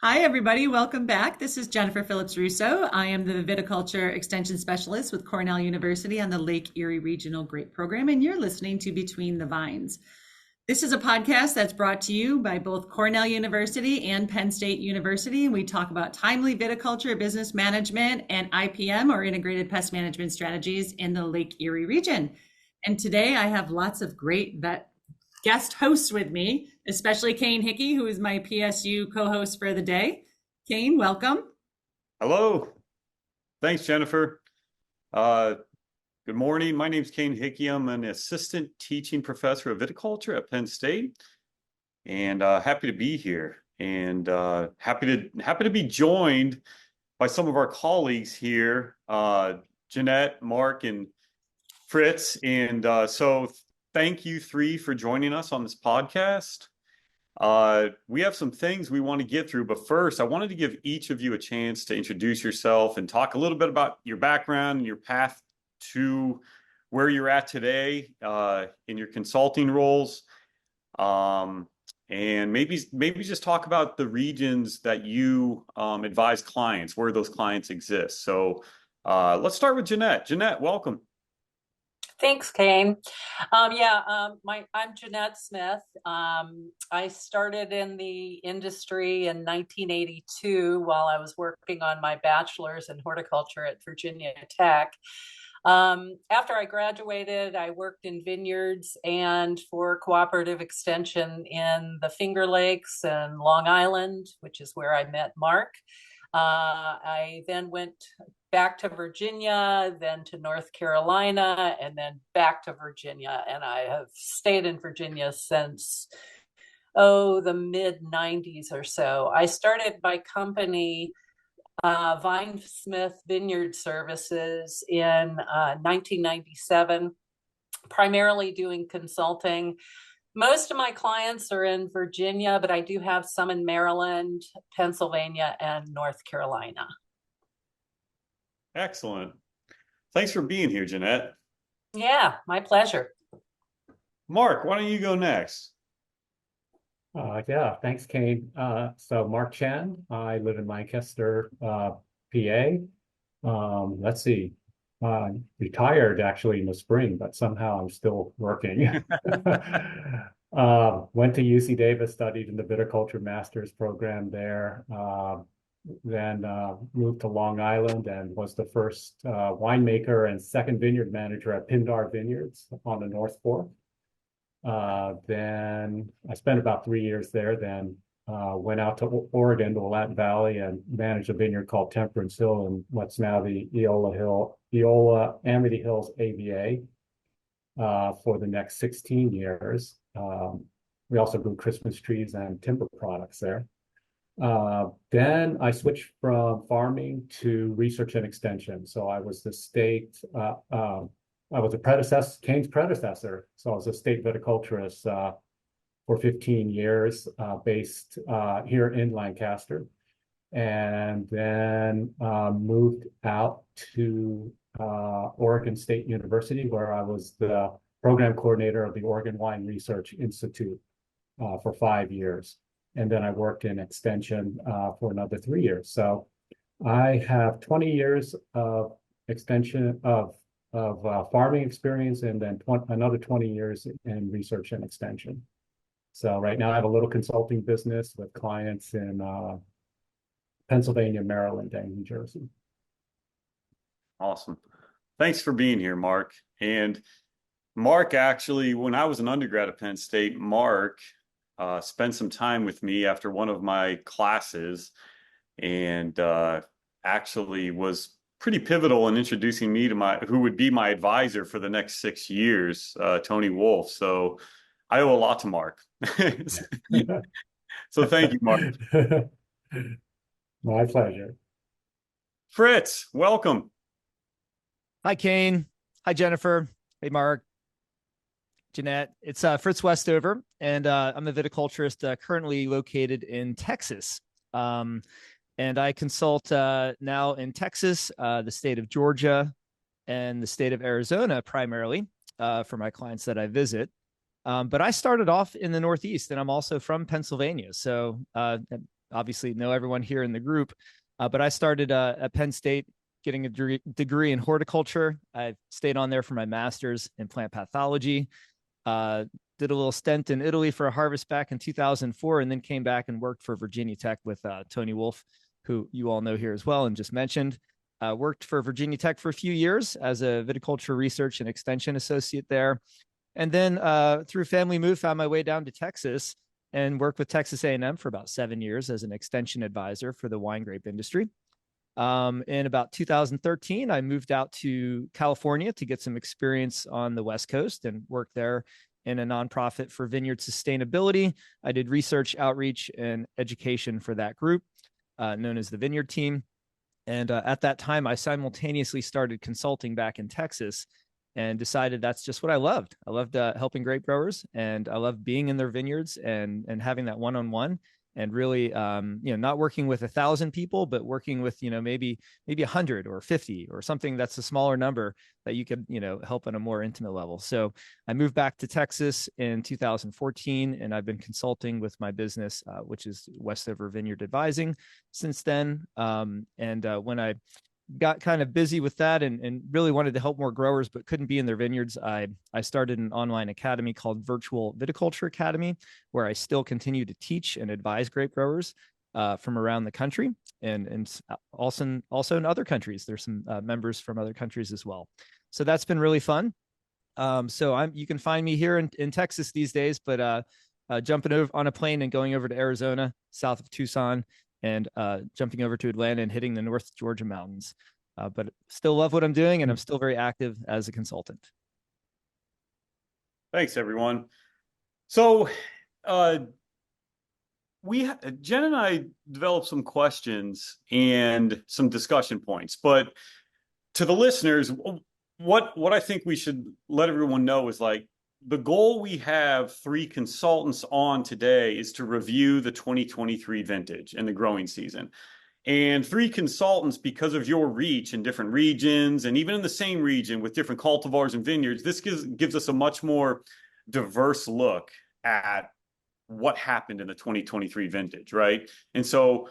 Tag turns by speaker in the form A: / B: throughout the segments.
A: Hi, everybody. Welcome back. This is Jennifer Phillips Russo. I am the Viticulture Extension Specialist with Cornell University on the Lake Erie Regional Grape Program, and you're listening to Between the Vines. This is a podcast that's brought to you by both Cornell University and Penn State University. We talk about timely viticulture, business management, and IPM, or integrated pest management strategies in the Lake Erie region. And today I have lots of great guest hosts with me, especially Cain Hickey, who is my PSU co-host for the day. Cain, welcome.
B: Hello. Thanks, Jennifer. Good morning. My name is Cain Hickey. I'm an assistant teaching professor of viticulture at Penn State, and happy to be here. And happy to be joined by some of our colleagues here, Jeanette, Mark, and Fritz. And so thank you three for joining us on this podcast. We have some things we want to get through, but first I wanted to give each of you a chance to introduce yourself and talk a little bit about your background and your path to where you're at today in your consulting roles. And maybe just talk about the regions that you advise clients, where those clients exist. So let's start with Jeanette. Jeanette, welcome.
C: Thanks, Cain. I'm Jeanette Smith. I started in the industry in 1982 while I was working on my bachelor's in horticulture at Virginia Tech. After I graduated, I worked in vineyards and for cooperative extension in the Finger Lakes and Long Island, which is where I met Mark. I then went back to Virginia, then to North Carolina, and then back to Virginia. And I have stayed in Virginia since, the mid-90s or so. I started my company, VineSmith Vineyard Services, in 1997, primarily doing consulting. Most of my clients are in Virginia, but I do have some in Maryland, Pennsylvania, and North Carolina.
B: Excellent. Thanks for being here, Jeanette.
C: Yeah, my pleasure.
B: Mark, why don't you go next?
D: Thanks, Cain. So Mark Chien, I live in Lancaster, PA. Let's see. Retired actually in the spring, but somehow I'm still working. Went to UC Davis, studied in the viticulture master's program there. Then moved to Long Island and was the first winemaker and second vineyard manager at Pindar Vineyards on the North Fork. Then I spent about 3 years there, then went out to Oregon, to Willamette Valley, and managed a vineyard called Temperance Hill in what's now the Eola Amity Hills AVA for the next 16 years. We also grew Christmas trees and timber products there. Then I switched from farming to research and extension. So I was the state, I was Cain's predecessor. So I was a state viticulturist for 15 years, based here in Lancaster, and then moved out to Oregon State University, where I was the program coordinator of the Oregon Wine Research Institute for 5 years. And then I worked in extension for another 3 years. So I have 20 years of extension of farming experience, and then another 20 years in research and extension. So right now I have a little consulting business with clients in Pennsylvania, Maryland, and New Jersey.
B: Awesome. Thanks for being here, Mark. And Mark, actually, when I was an undergrad at Penn State, Mark spent some time with me after one of my classes, and actually was pretty pivotal in introducing me to who would be my advisor for the next 6 years, Tony Wolf. So I owe a lot to Mark. So thank you, Mark.
D: My pleasure.
B: Fritz, welcome.
E: Hi, Cain. Hi, Jennifer. Hey, Mark. Jeanette. It's Fritz Westover, and I'm a viticulturist currently located in Texas. And I consult now in Texas, the state of Georgia, and the state of Arizona primarily for my clients that I visit. But I started off in the Northeast, and I'm also from Pennsylvania. So obviously know everyone here in the group, but I started at Penn State getting a degree in horticulture. I stayed on there for my master's in plant pathology. Did a little stint in Italy for a harvest back in 2004, and then came back and worked for Virginia Tech with Tony Wolf, who you all know here as well and just mentioned. Worked for Virginia Tech for a few years as a viticulture research and extension associate there. And then through family move, found my way down to Texas and worked with Texas A&M for about 7 years as an extension advisor for the wine grape industry. In about 2013, I moved out to California to get some experience on the West Coast and worked there in a nonprofit for vineyard sustainability. I did research, outreach, and education for that group, known as the Vineyard Team. And at that time, I simultaneously started consulting back in Texas and decided that's just what I loved. I loved helping grape growers, and I loved being in their vineyards and having that one-on-one, and really, not working with 1,000 people, but working with, maybe 100 or 50 or something that's a smaller number that you could, help on a more intimate level. So I moved back to Texas in 2014, and I've been consulting with my business, which is Westover Vineyard Advising since then. When I got kind of busy with that and really wanted to help more growers, but couldn't be in their vineyards, I started an online academy called Virtual Viticulture Academy, where I still continue to teach and advise grape growers from around the country, and also in other countries. There's some members from other countries as well. So that's been really fun. So you can find me here in Texas these days, but jumping over on a plane and going over to Arizona, south of Tucson, and jumping over to Atlanta and hitting the North Georgia mountains. But still love what I'm doing, and I'm still very active as a consultant.
B: Thanks, everyone. So Jen and I developed some questions and some discussion points, but to the listeners, what I think we should let everyone know is, like, the goal we have 3 consultants on today is to review the 2023 vintage and the growing season. And 3 consultants, because of your reach in different regions and even in the same region with different cultivars and vineyards, this gives us a much more diverse look at what happened in the 2023 vintage, right? And so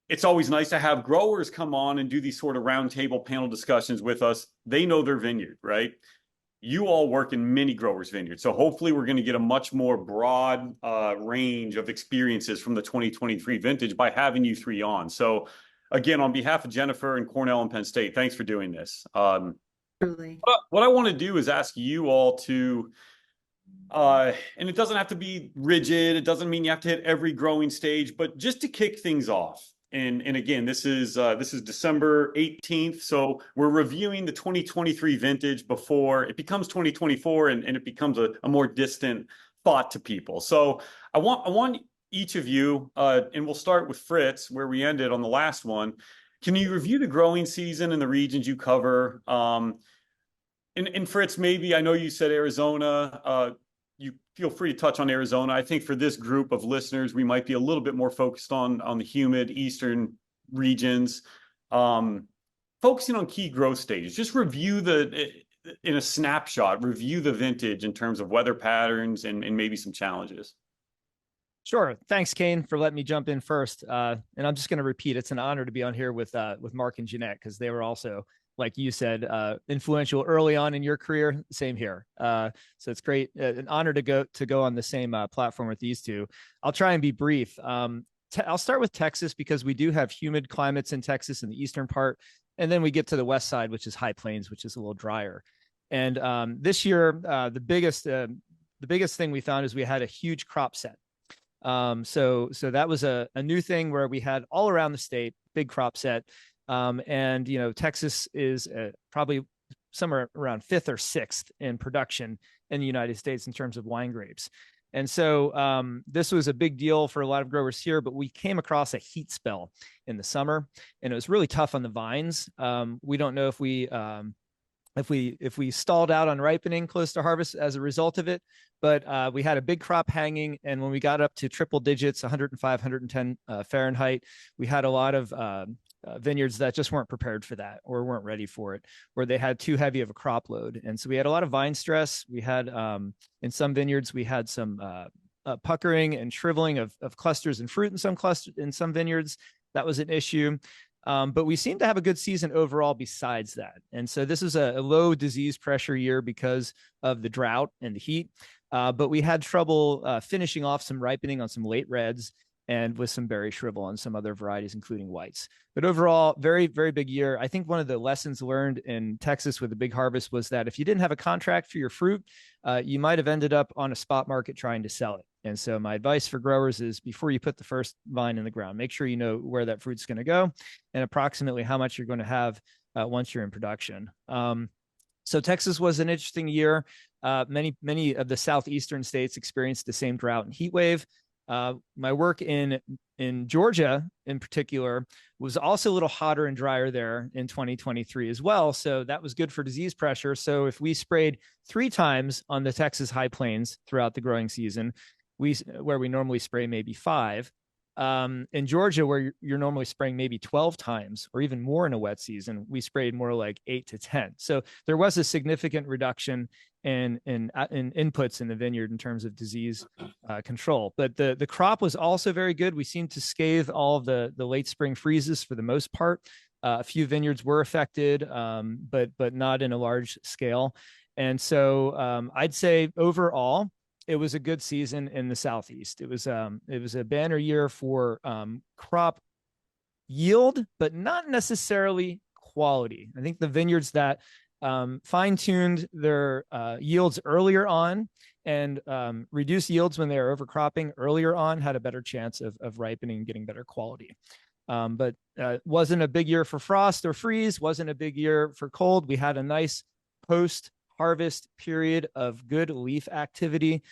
B: it's always nice to have growers come on and do these sort of roundtable panel discussions with us. They know their vineyard, right? You all work in many growers' vineyards, so hopefully we're going to get a much more broad range of experiences from the 2023 vintage by having you 3 on. So again, on behalf of Jennifer and Cornell and Penn State, thanks for doing this.
A: Truly.
B: What I want to do is ask you all to, and it doesn't have to be rigid, it doesn't mean you have to hit every growing stage, but just to kick things off. And again, this is December 18th. So we're reviewing the 2023 vintage before it becomes 2024 and it becomes a more distant thought to people. So I want each of you, and we'll start with Fritz, where we ended on the last one. Can you review the growing season in the regions you cover? And Fritz, maybe, I know you said Arizona, you feel free to touch on Arizona. I think for this group of listeners, we might be a little bit more focused on the humid eastern regions, focusing on key growth stages. Just review in a snapshot, review the vintage in terms of weather patterns and maybe some challenges.
E: Sure. Thanks, Cain, for letting me jump in first. And I'm just going to repeat, it's an honor to be on here with Mark and Jeanette, because they were also, like you said, influential early on in your career. Same here. So it's great, an honor to go on the same platform with these two. I'll try and be brief. I'll start with Texas, because we do have humid climates in Texas in the eastern part, and then we get to the west side, which is high plains, which is a little drier. And this year, the biggest thing we found is we had a huge crop set. So that was a new thing where we had all around the state, big crop set. And, Texas is probably somewhere around 5th or 6th in production in the United States in terms of wine grapes. And so this was a big deal for a lot of growers here, but we came across a heat spell in the summer, and it was really tough on the vines. We don't know if we stalled out on ripening close to harvest as a result of it, but we had a big crop hanging. And when we got up to triple digits, 105, 110 Fahrenheit, we had a lot of vineyards that just weren't prepared for that or weren't ready for it, where they had too heavy of a crop load. And so we had a lot of vine stress. We had, in some vineyards, we had some puckering and shriveling of clusters and fruit in some vineyards. That was an issue. But we seem to have a good season overall besides that. And so this is a low disease pressure year because of the drought and the heat. But we had trouble finishing off some ripening on some late reds and with some berry shrivel on some other varieties, including whites. But overall, very, very big year. I think one of the lessons learned in Texas with the big harvest was that if you didn't have a contract for your fruit, you might have ended up on a spot market trying to sell it. And so my advice for growers is before you put the first vine in the ground, make sure you know where that fruit's going to go and approximately how much you're going to have once you're in production. So Texas was an interesting year. Many of the southeastern states experienced the same drought and heat wave. My work in Georgia in particular was also a little hotter and drier there in 2023 as well. So that was good for disease pressure. So if we sprayed 3 times on the Texas high plains throughout the growing season, where we normally spray maybe 5, in Georgia, where you're normally spraying maybe 12 times or even more in a wet season, we sprayed more like 8 to 10. So there was a significant reduction in inputs in the vineyard in terms of disease control. But the crop was also very good. We seemed to scathe all of the late spring freezes for the most part. A few vineyards were affected, but not in a large scale. And so I'd say overall, it was a good season in the Southeast. It was a banner year for crop yield, but not necessarily quality. I think the vineyards that fine-tuned their yields earlier on and reduced yields when they were overcropping earlier on had a better chance of ripening and getting better quality. But wasn't a big year for frost or freeze, wasn't a big year for cold. We had a nice post-harvest period of good leaf activity.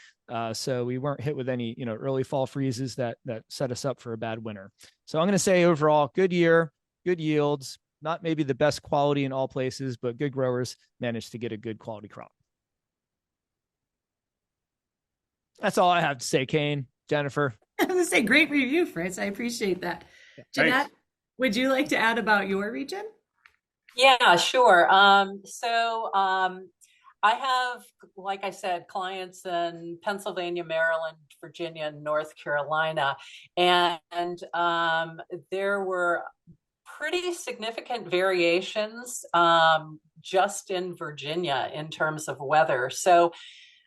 E: So we weren't hit with any, early fall freezes that set us up for a bad winter. So I'm going to say overall, good year, good yields, not maybe the best quality in all places, but good growers managed to get a good quality crop. That's all I have to say, Cain, Jennifer.
A: I was going to say, great review, Fritz. I appreciate that. Jeanette, would you like to add about your region?
C: Yeah, sure. I have, like I said, clients in Pennsylvania, Maryland, Virginia, and North Carolina. And there were pretty significant variations just in Virginia in terms of weather. So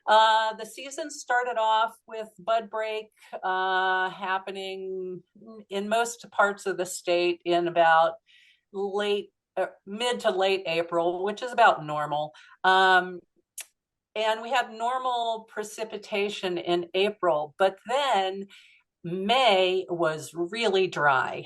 C: the season started off with bud break happening in most parts of the state in about mid to late April, which is about normal. And we had normal precipitation in April, but then May was really dry.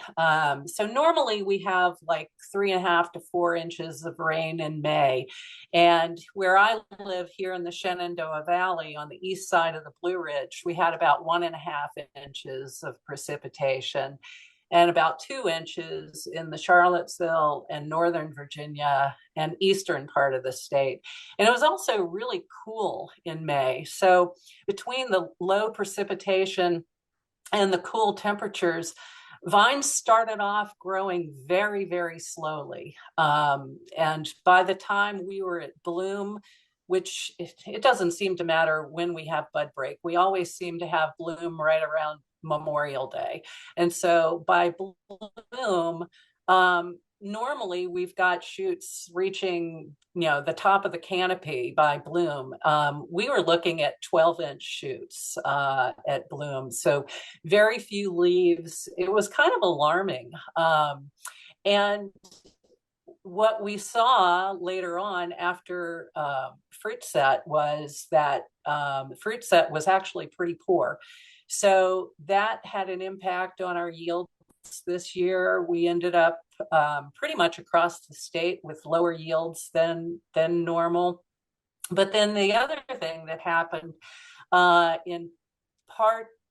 C: So normally we have like 3.5 to 4 inches of rain in May. And where I live here in the Shenandoah Valley on the east side of the Blue Ridge, we had about 1.5 inches of precipitation and about 2 inches in the Charlottesville and Northern Virginia and eastern part of the state. And it was also really cool in May. So between the low precipitation and the cool temperatures, vines started off growing very, very slowly. And by the time we were at bloom, which it doesn't seem to matter when we have bud break, we always seem to have bloom right around Memorial Day. And so by bloom, normally we've got shoots reaching, the top of the canopy by bloom. We were looking at 12-inch shoots at bloom. So very few leaves. It was kind of alarming. And what we saw later on after fruit set was that fruit set was actually pretty poor. So that had an impact on our yields this year. We ended up pretty much across the state with lower yields than normal. But then the other thing that happened in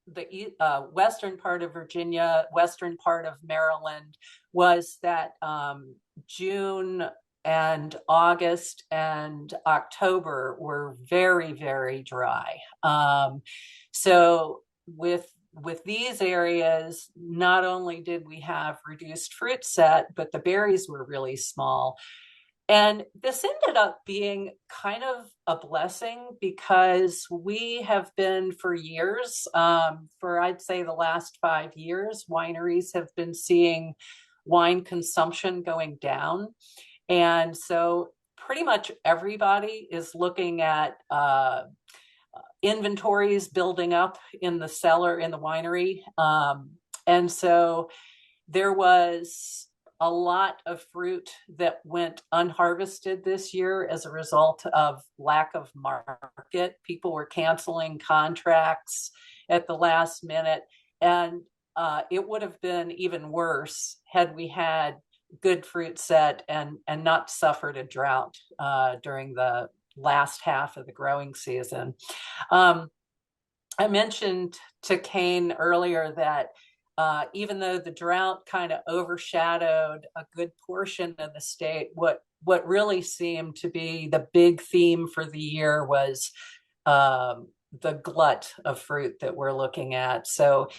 C: the western part of Virginia, western part of Maryland, was that June and August and October were very, very dry. So with these areas, not only did we have reduced fruit set, but the berries were really small. And this ended up being kind of a blessing because we have been for years, for I'd say the last 5 years, wineries have been seeing wine consumption going down. And so pretty much everybody is looking at inventories building up in the cellar, in the winery. And so there was a lot of fruit that went unharvested this year as a result of lack of market. People were canceling contracts at the last minute. And it would have been even worse had we had good fruit set and not suffered a drought during the last half of the growing season. I mentioned to Cain earlier that even though the drought kind of overshadowed a good portion of the state, what really seemed to be the big theme for the year was the glut of fruit that we're looking at. So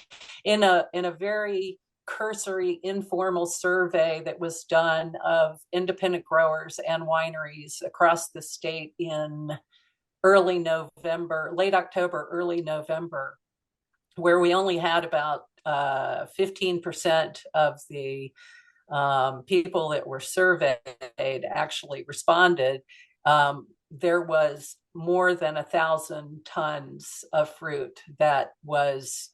C: in a very cursory, informal survey that was done of independent growers and wineries across the state in early November, late October, early November, where we only had about 15% of the people that were surveyed actually responded. There was more than 1,000 tons of fruit that was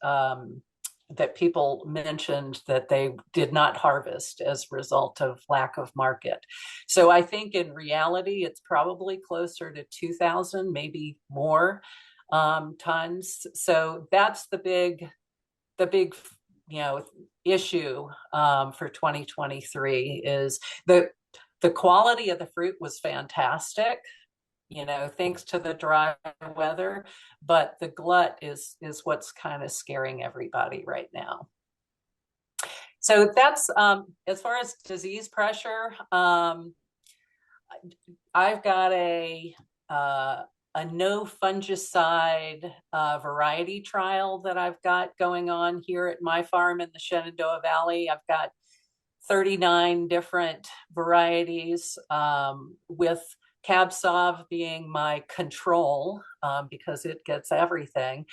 C: that people mentioned that they did not harvest as a result of lack of market. So I think in reality, it's probably closer to 2,000, maybe more tons. So that's the big issue for 2023 is the quality of the fruit was fantastic, thanks to the dry weather, but the glut is what's kind of scaring everybody right now. So that's as far as disease pressure. I've got a no fungicide variety trial that I've got going on here at my farm in the Shenandoah Valley. I've got 39 different varieties, with Cab Sauv being my control because it gets everything.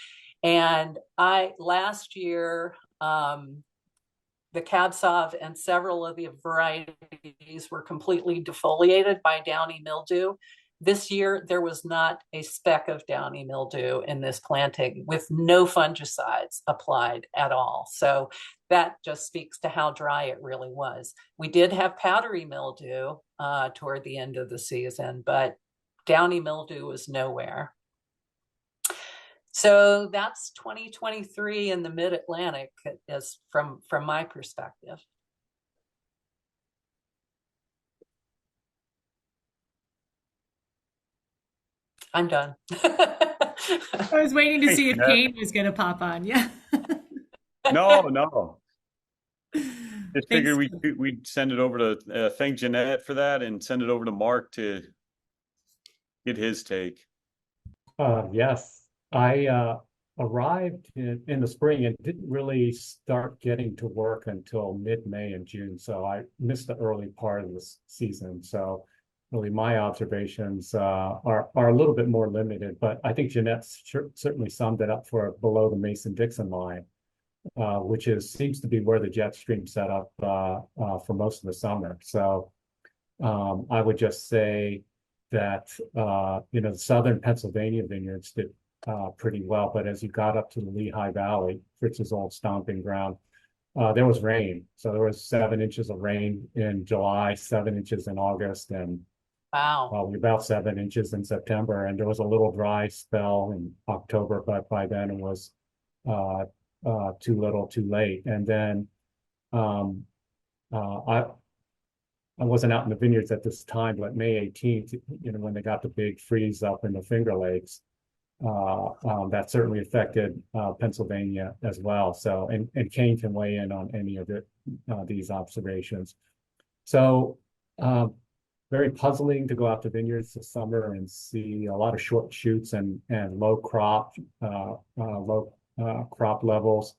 C: And last year, the Cab Sauv and several of the varieties were completely defoliated by downy mildew. This year, there was not a speck of downy mildew in this planting with no fungicides applied at all. So that just speaks to how dry it really was. We did have powdery mildew toward the end of the season, but downy mildew was nowhere. So that's 2023 in the Mid-Atlantic as from my perspective. I'm done.
A: I was waiting to see if Cain was going to pop on. Yeah.
B: No. Just figured we'd send it over to thank Jeanette for that and send it over to Mark to get his take.
D: Yes, I arrived in the spring and didn't really start getting to work until mid-May and June. So I missed the early part of the season. So really my observations are a little bit more limited, but I think Jeanette certainly summed it up for below the Mason-Dixon line, which seems to be where the jet stream set up for most of the summer. So I would just say that, the southern Pennsylvania vineyards did pretty well, but as you got up to the Lehigh Valley, Fritz's old stomping ground, there was rain. So there was 7 inches of rain in July, 7 inches in August, and
C: wow,
D: about 7 inches in September. And there was a little dry spell in October, but by then it was too little, too late. And then I wasn't out in the vineyards at this time, but May 18th, when they got the big freeze up in the Finger Lakes, that certainly affected Pennsylvania as well. So, and Cain can weigh in on any of these observations. So, very puzzling to go out to vineyards this summer and see a lot of short shoots and low crop levels.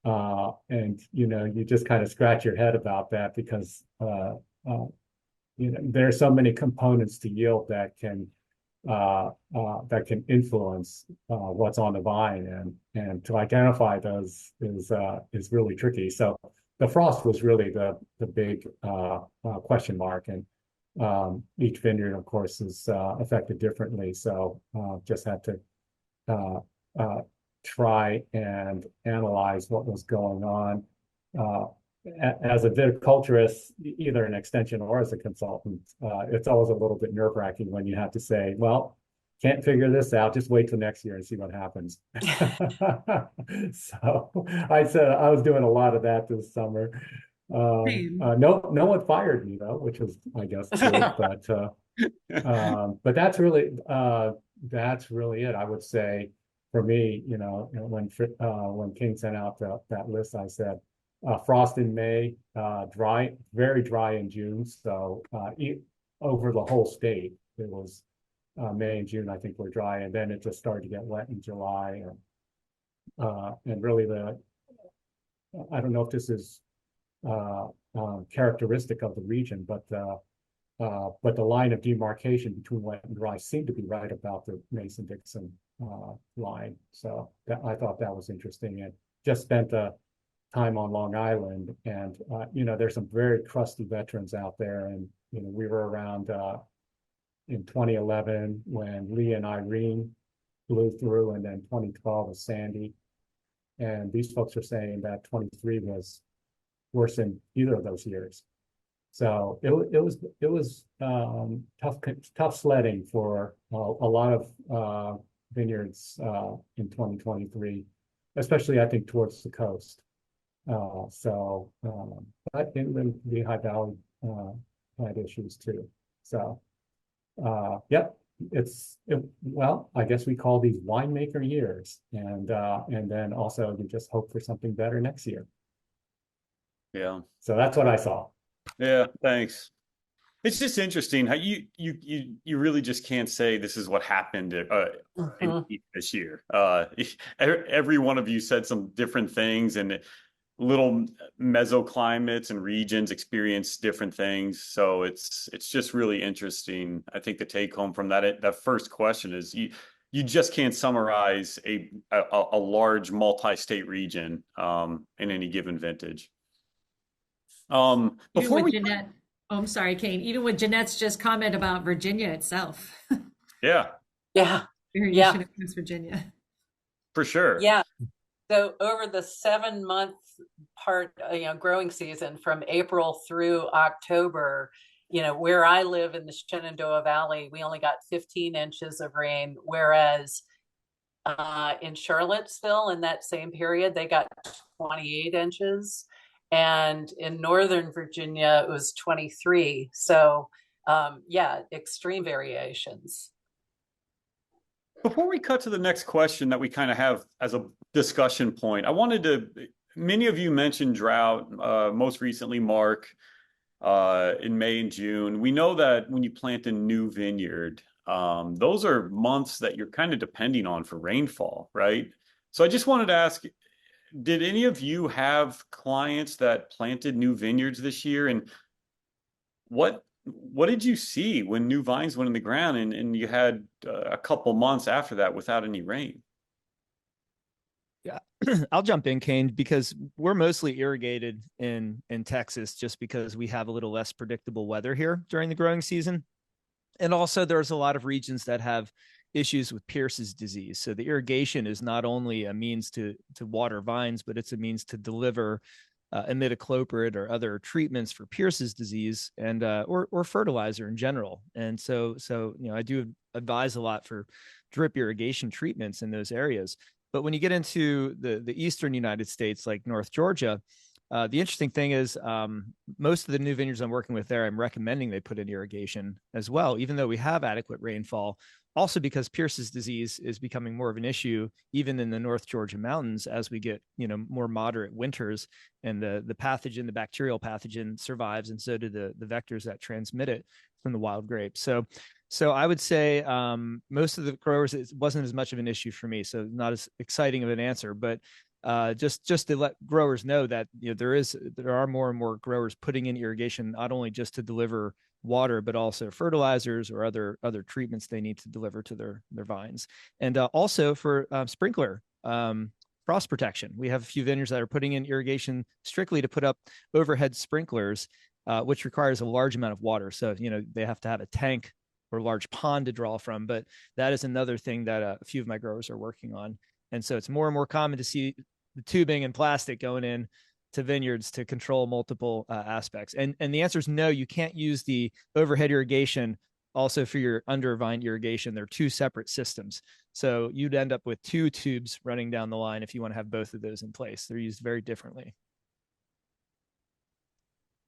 D: And you just kind of scratch your head about that because there are so many components to yield that can influence what's on the vine, and to identify those is really tricky. So the frost was really the big question mark, and each vineyard, of course, is affected differently. So just had to try and analyze what was going on. As a viticulturist, either an extension or as a consultant, it's always a little bit nerve-wracking when you have to say, well, can't figure this out, just wait till next year and see what happens. So I said I was doing a lot of that this summer. No one fired me though, which was, I guess, good. But that's really it. I would say for me, when King sent out that list, I said, frost in May, dry, very dry in June. So over the whole state, it was May and June, I think, were dry, and then it just started to get wet in July. And really, I don't know if this is characteristic of the region, but the line of demarcation between wet and dry seemed to be right about the Mason-Dixon line. So I thought that was interesting, and just spent time on Long Island, and there's some very crusty veterans out there, and we were around in 2011 when Lee and Irene blew through, and then 2012 was Sandy, and these folks are saying that 23 was worse than either of those years. So it was tough sledding for a lot of vineyards in 2023, especially I think towards the coast. But in the High Valley had issues too. So, yep, well, I guess we call these winemaker years, and then also you just hope for something better next year.
B: Yeah.
D: So that's what I saw.
B: Yeah, thanks. It's just interesting how you really just can't say this is what happened in this year. Every one of you said some different things, and little mesoclimates and regions experience different things. So it's just really interesting. I think the take home from that first question is you just can't summarize a large multi-state region in any given vintage. Before
A: Jeanette, I'm sorry, Cain. Even with Jeanette's just comment about Virginia itself.
B: Yeah.
A: Variation across Virginia.
B: For sure.
C: Yeah. So over the 7-month part, growing season from April through October, where I live in the Shenandoah Valley, we only got 15 inches of rain, whereas in Charlottesville in that same period, they got 28 inches. And in Northern Virginia, it was 23. So extreme variations.
B: Before we cut to the next question that we kind of have as a discussion point, many of you mentioned drought, most recently Mark, in May and June. We know that when you plant a new vineyard, those are months that you're kind of depending on for rainfall, right? So I just wanted to ask, did any of you have clients that planted new vineyards this year? And what did you see when new vines went in the ground and you had a couple months after that without any rain?
E: Yeah, I'll jump in, Cain, because we're mostly irrigated in Texas just because we have a little less predictable weather here during the growing season. And also there's a lot of regions that have issues with Pierce's disease. So the irrigation is not only a means to water vines, but it's a means to deliver imidacloprid or other treatments for Pierce's disease and or fertilizer in general. And so I do advise a lot for drip irrigation treatments in those areas. But when you get into the eastern United States, like North Georgia, the interesting thing is most of the new vineyards I'm working with there, I'm recommending they put in irrigation as well, even though we have adequate rainfall. Also because Pierce's disease is becoming more of an issue, even in the North Georgia mountains, as we get, more moderate winters, and the pathogen, the bacterial pathogen, survives, and so do the vectors that transmit it from the wild grapes. So I would say most of the growers, it wasn't as much of an issue for me, so not as exciting of an answer. But just to let growers know that there are more and more growers putting in irrigation, not only just to deliver water, but also fertilizers or other treatments they need to deliver to their vines, and also for sprinkler frost protection. We have a few vineyards that are putting in irrigation strictly to put up overhead sprinklers, which requires a large amount of water. So they have to have a tank or a large pond to draw from. But that is another thing that a few of my growers are working on. And so it's more and more common to see the tubing and plastic going in to vineyards to control multiple aspects. And the answer is no, you can't use the overhead irrigation also for your under vine irrigation. They're two separate systems. So you'd end up with two tubes running down the line if you want to have both of those in place. They're used very differently.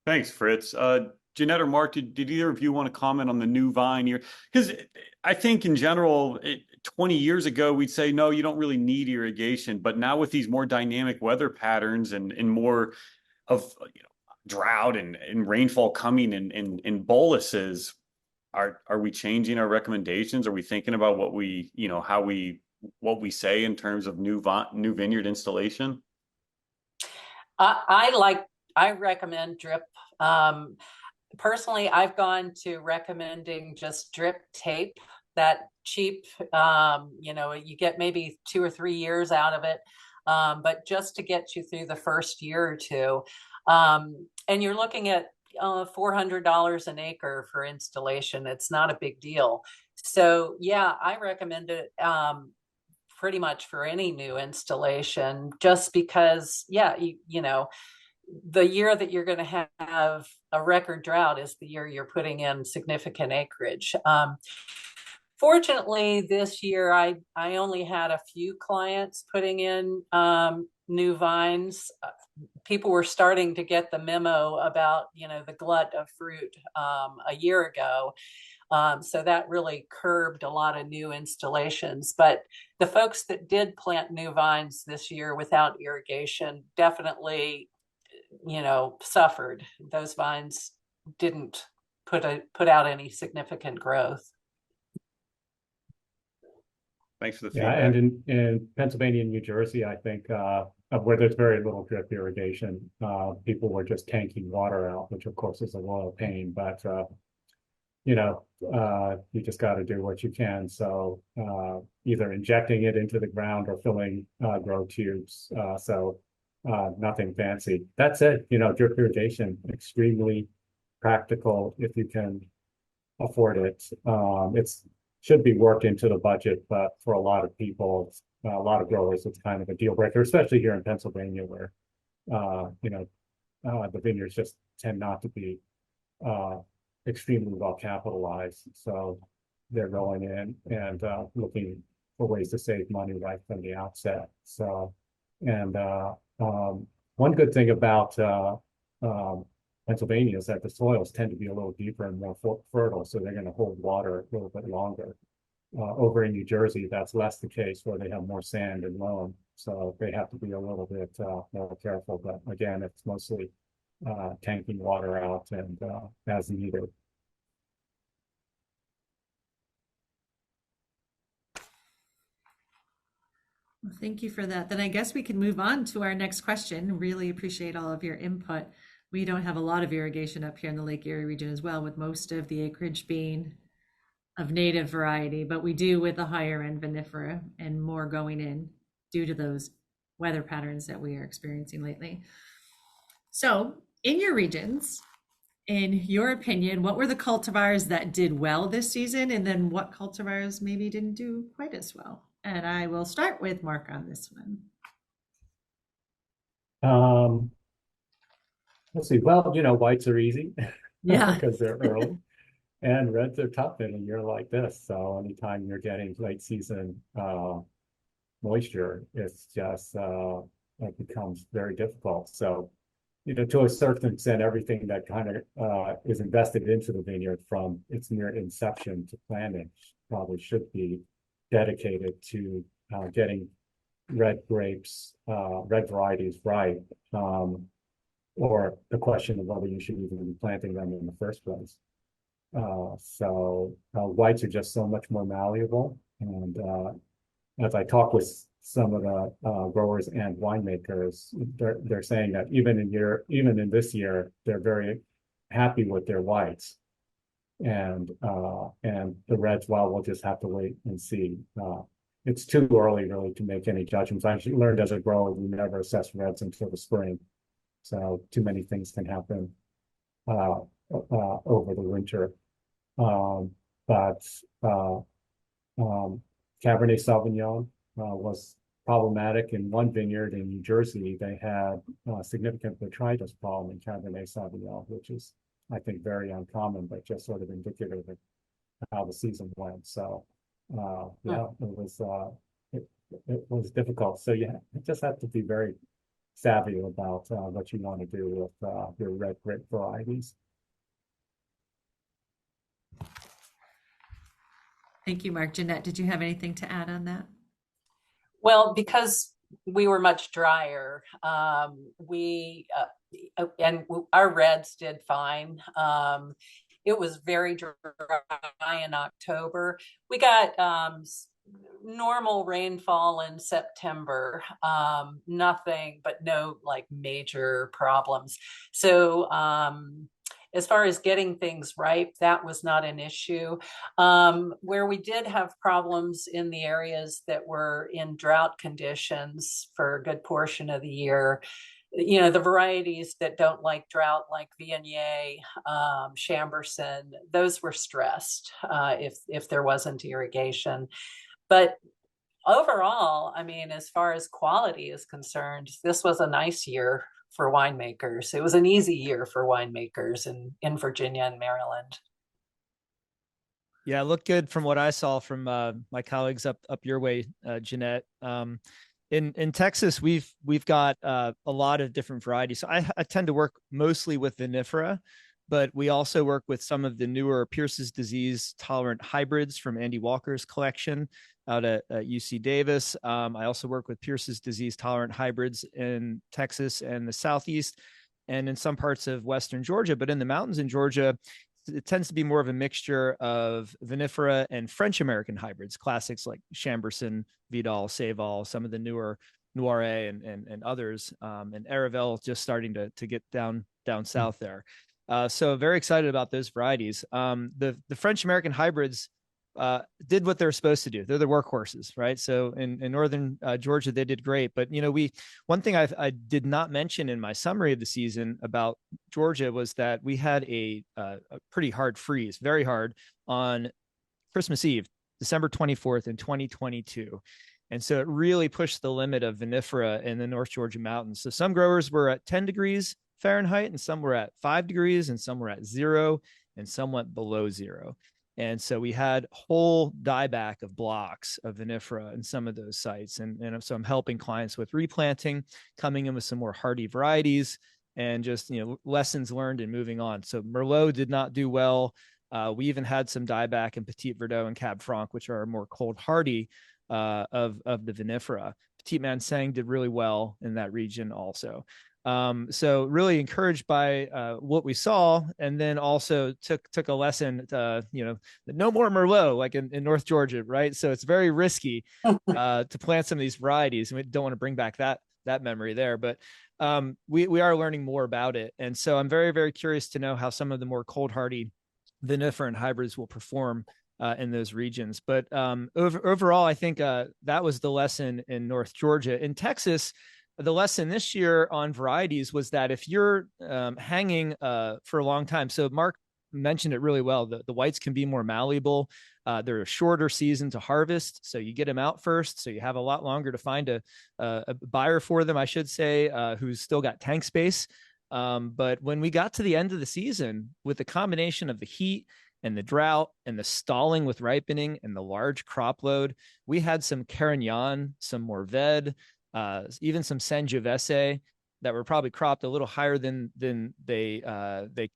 B: Thanks, Fritz. Jeanette or Mark, did either of you want to comment on the new vine year? Because I think in general, 20 years ago, we'd say, no, you don't really need irrigation. But now with these more dynamic weather patterns and more of drought and rainfall coming in boluses, are we changing our recommendations? Are we thinking about what we say in terms of new vineyard installation?
C: I recommend drip. Personally, I've gone to recommending just drip tape, that cheap, you get maybe 2 or 3 years out of it, but just to get you through the first year or two. And you're looking at $400 an acre for installation. It's not a big deal. So yeah, I recommend it pretty much for any new installation, just because, the year that you're going to have a record drought is the year you're putting in significant acreage. Fortunately, this year I only had a few clients putting in new vines. People were starting to get the memo about the glut of fruit a year ago. So that really curbed a lot of new installations. But the folks that did plant new vines this year without irrigation definitely suffered. Those vines didn't put out any significant growth.
B: Thanks for the feedback.
D: Yeah, and in Pennsylvania and New Jersey, I think where there's very little drip irrigation, people were just tanking water out, which of course is a royal pain. But you just got to do what you can. So either injecting it into the ground or filling grow tubes. Nothing fancy. That said, drip irrigation, extremely practical if you can afford it. It's should be worked into the budget, but for a lot of people, a lot of growers, it's kind of a deal breaker, especially here in Pennsylvania, where the vineyards just tend not to be extremely well capitalized. So they're going in and looking for ways to save money right from the outset. So, and one good thing about Pennsylvania is that the soils tend to be a little deeper and more fertile, so they're going to hold water a little bit longer. Over in New Jersey, that's less the case, where they have more sand and loam, so they have to be a little bit more careful. But again, it's mostly tanking water out and as needed.
A: Well, thank you for that. Then I guess we can move on to our next question. Really appreciate all of your input. We don't have a lot of irrigation up here in the Lake Erie region as well, with most of the acreage being of native variety, but we do with the higher end vinifera and more going in due to those weather patterns that we are experiencing lately. So in your regions, in your opinion, what were the cultivars that did well this season? And then what cultivars maybe didn't do quite as well? And I will start with Mark on this one.
D: Let's see. Well, whites are easy.
A: Yeah.
D: Because they're early. And reds are tough in a year like this. So anytime you're getting late season moisture, it's just it becomes very difficult. So, to a certain extent, everything that kind of is invested into the vineyard from its near inception to planting probably should be dedicated to getting red grapes, red varieties right, or the question of whether you should even be planting them in the first place. So whites are just so much more malleable. And as I talk with some of the growers and winemakers, they're saying that even in this year, they're very happy with their whites, and the reds, well, we'll just have to wait and see. It's too early really to make any judgments. I learned as a grower, we never assess reds until the spring, so too many things can happen over the winter. But Cabernet Sauvignon was problematic in one vineyard in New Jersey. They had significant botrytis problem in Cabernet Sauvignon, which is, I think, very uncommon, but just sort of indicative of how the season went. So, yeah, it was difficult. So you just have to be very savvy about what you want to do with your red grape varieties.
A: Thank you, Mark. Jeanette, did you have anything to add on that?
C: Well, because we were much drier, and our reds did fine. It was very dry in October. We got normal rainfall in September, nothing, but no like major problems. So as far as getting things ripe, that was not an issue. Where we did have problems in the areas that were in drought conditions for a good portion of the year, you know, the varieties that don't like drought, like Viognier, Chambourcin, those were stressed if there wasn't irrigation. But overall, I mean, as far as quality is concerned, this was a nice year for winemakers. It was an easy year for winemakers in Virginia and Maryland.
E: Yeah, it looked good from what I saw from my colleagues up your way, Jeanette. In Texas, we've got a lot of different varieties. So I tend to work mostly with vinifera, but we also work with some of the newer Pierce's disease tolerant hybrids from Andy Walker's collection out at UC Davis. I also work with Pierce's disease tolerant hybrids in Texas and the Southeast and in some parts of Western Georgia. But in the mountains in Georgia, it tends to be more of a mixture of vinifera and French American hybrids, classics like Chambourcin, Vidal, Saval, some of the newer Noiret and others, and Aravel just starting to get down south there. So very excited about those varieties. The French American hybrids did what they're supposed to do. They're the workhorses, right? So in northern Georgia, they did great. But you know, one thing I did not mention in my summary of the season about Georgia was that we had a pretty hard freeze, very hard, on Christmas Eve, December 24th in 2022. And so it really pushed the limit of vinifera in the North Georgia mountains. So some growers were at 10 degrees Fahrenheit, and some were at 5 degrees, and some were at 0, and some went below 0. And so we had whole dieback of blocks of vinifera in some of those sites. And so I'm helping clients with replanting, coming in with some more hardy varieties, and just, you know, lessons learned and moving on. So Merlot did not do well. We even had some dieback in Petit Verdot and Cab Franc, which are more cold hardy of the vinifera. Petit Manseng did really well in that region also. So really encouraged by what we saw, and then also took a lesson, you know, no more Merlot like in North Georgia, right? So it's very risky to plant some of these varieties, and we don't want to bring back that memory there. But we are learning more about it, and so I'm very, very curious to know how some of the more cold hardy vinifera and hybrids will perform in those regions. But overall, I think that was the lesson in North Georgia. In Texas, the lesson this year on varieties was that if you're hanging for a long time, so Mark mentioned it really well, the whites can be more malleable. They're a shorter season to harvest, so you get them out first, so you have a lot longer to find a buyer for them, I should say, who's still got tank space. But when we got to the end of the season, with the combination of the heat and the drought and the stalling with ripening and the large crop load, we had some Carignan, some Mourvèdre, even some Sangiovese that were probably cropped a little higher than they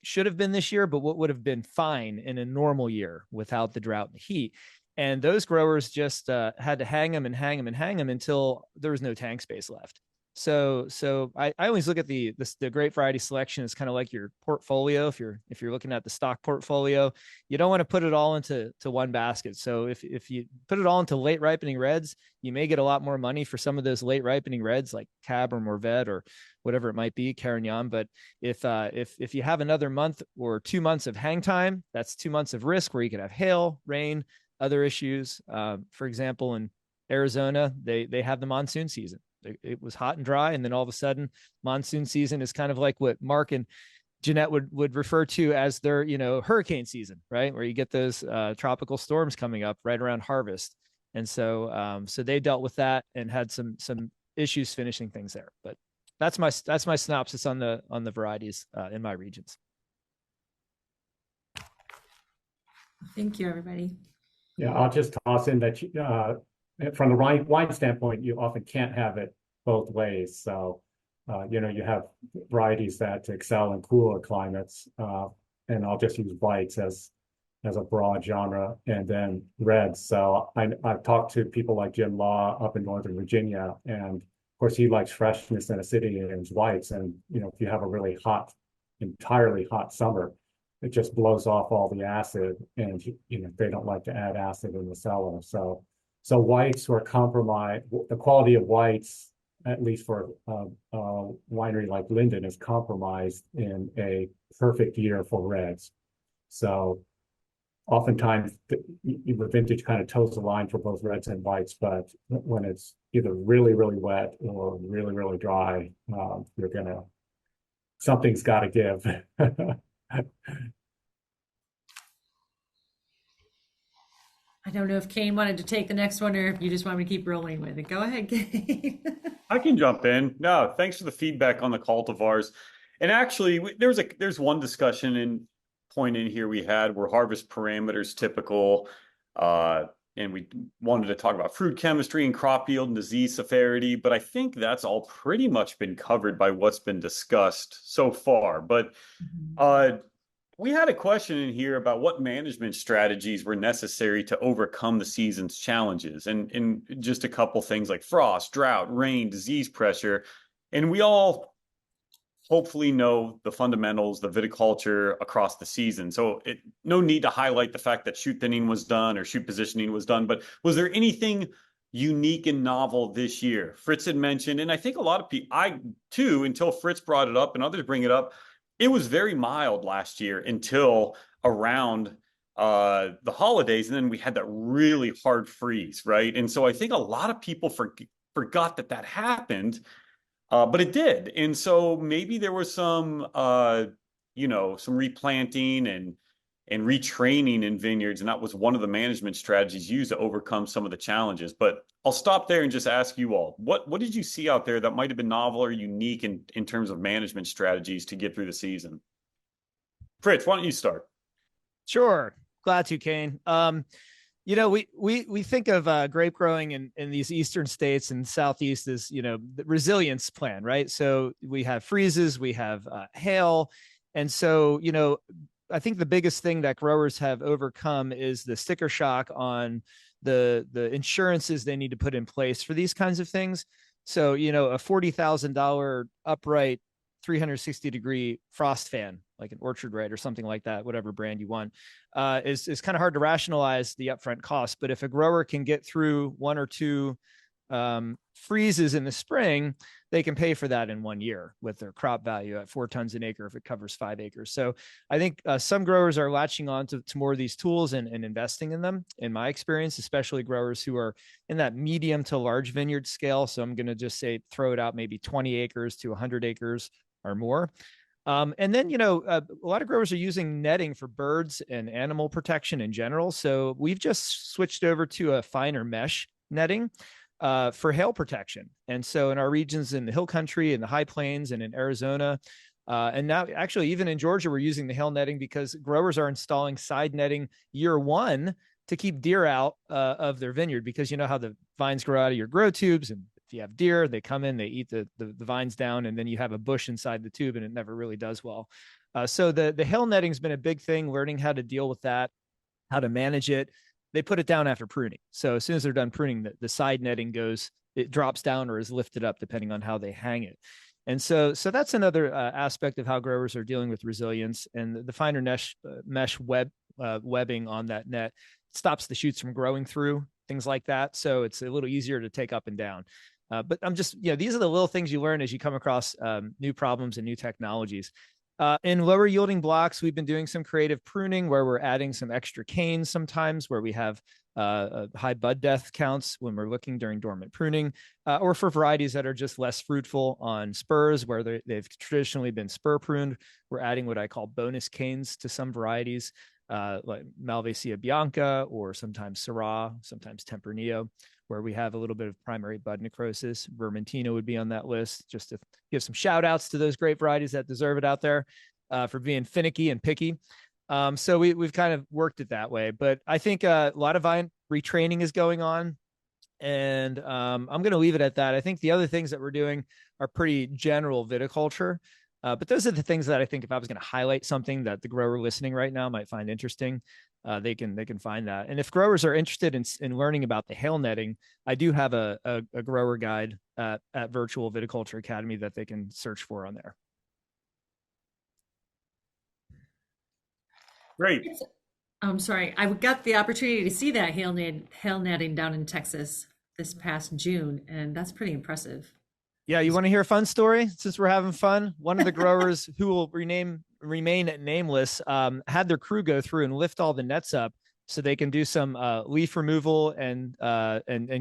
E: should have been this year, but what would have been fine in a normal year without the drought and the heat. And those growers just had to hang them until there was no tank space left. So I always look at the grape variety selection as kind of like your portfolio. If you're looking at the stock portfolio, you don't want to put it all into one basket. So if you put it all into late ripening reds, you may get a lot more money for some of those late ripening reds like Cab or Morvet or whatever it might be, Carignan. But if you have another month or 2 months of hang time, that's 2 months of risk where you could have hail, rain, other issues. For example, in Arizona, they have the monsoon season. It was hot and dry, and then all of a sudden monsoon season is kind of like what Mark and Jeanette would refer to as their hurricane season, right, where you get those tropical storms coming up right around harvest. And so they dealt with that and had some issues finishing things there. But that's my synopsis on the varieties in my regions.
A: Thank you, everybody.
D: Yeah, I'll just toss in that from the wine standpoint, you often can't have it both ways. So, you have varieties that excel in cooler climates, and I'll just use whites as a broad genre, and then reds. So I've talked to people like Jim Law up in Northern Virginia, and of course he likes freshness and acidity in his whites. And if you have a really hot, entirely hot summer, it just blows off all the acid, and they don't like to add acid in the cellar. So whites were compromised. The quality of whites, at least for a winery like Linden, is compromised in a perfect year for reds. So oftentimes the vintage kind of toes the line for both reds and whites, but when it's either really, really wet or really, really dry, something's got to give.
A: I don't know if Cain wanted to take the next one or if you just want me to keep rolling with it. Go ahead, Cain.
B: I can jump in. No, thanks for the feedback on the cultivars. And actually, there's one discussion and point in here we had where harvest parameters typical, and we wanted to talk about fruit chemistry and crop yield and disease severity. But I think that's all pretty much been covered by what's been discussed so far. But we had a question in here about what management strategies were necessary to overcome the season's challenges, and just a couple things like frost, drought, rain, disease pressure. And we all hopefully know the fundamentals, the viticulture across the season. So no need to highlight the fact that shoot thinning was done or shoot positioning was done, but was there anything unique and novel this year? Fritz had mentioned, and I think a lot of people, I too, until Fritz brought it up and others bring it up, it was very mild last year until around the holidays. And then we had that really hard freeze, right? And so I think a lot of people forgot that happened, but it did. And so maybe there was some replanting and retraining in vineyards. And that was one of the management strategies used to overcome some of the challenges. But I'll stop there and just ask you all, what did you see out there that might have been novel or unique in terms of management strategies to get through the season? Fritz, why don't you start?
E: Sure. Glad to, Cain. We think of grape growing in these eastern states and southeast as, the resilience plan, right? So we have freezes, we have hail. And so, I think the biggest thing that growers have overcome is the sticker shock on the insurances they need to put in place for these kinds of things. So, a $40,000 upright 360-degree frost fan, like an Orchard Right or something like that, whatever brand you want, is kind of hard to rationalize the upfront cost. But if a grower can get through one or two freezes in the spring, they can pay for that in 1 year with their crop value at 4 tons an acre if it covers 5 acres. So I think some growers are latching on to more of these tools and investing in them, in my experience, especially growers who are in that medium to large vineyard scale. So I'm going to just say, throw it out, maybe 20 acres to 100 acres or more. And then, a lot of growers are using netting for birds and animal protection in general. So we've just switched over to a finer mesh netting for hail protection. And so in our regions in the hill country, in the high plains, and in Arizona, and now actually even in Georgia, we're using the hail netting because growers are installing side netting year one to keep deer out of their vineyard, because you know how the vines grow out of your grow tubes, and if you have deer, they come in, they eat the vines down, and then you have a bush inside the tube, and it never really does well. So the hail netting has been a big thing, learning how to deal with that, how to manage it. They put it down after pruning. So as soon as they're done pruning, the side netting goes it drops down or is lifted up depending on how they hang it. And so that's another aspect of how growers are dealing with resilience. And the finer mesh webbing on that net stops the shoots from growing through, things like that. So it's a little easier to take up and down. But I'm just, these are the little things you learn as you come across new problems and new technologies. In lower yielding blocks, we've been doing some creative pruning where we're adding some extra canes sometimes where we have high bud death counts when we're looking during dormant pruning, or for varieties that are just less fruitful on spurs where they've traditionally been spur pruned. We're adding what I call bonus canes to some varieties, like Malvasia bianca, or sometimes Syrah, sometimes Tempranillo, where we have a little bit of primary bud necrosis. Vermentino would be on that list, just to give some shout outs to those great varieties that deserve it out there for being finicky and picky. So we've kind of worked it that way, but I think a lot of vine retraining is going on, and I'm going to leave it at that. I think the other things that we're doing are pretty general viticulture, but those are the things that I think if I was going to highlight something that the grower listening right now might find interesting, they can find that. And if growers are interested in learning about the hail netting, I do have a grower guide at Virtual Viticulture Academy that they can search for on there.
B: Great.
A: I'm sorry. I got the opportunity to see that hail netting down in Texas this past June, and that's pretty impressive.
E: Yeah, you want to hear a fun story? Since we're having fun, one of the growers who will remain nameless had their crew go through and lift all the nets up so they can do some leaf removal and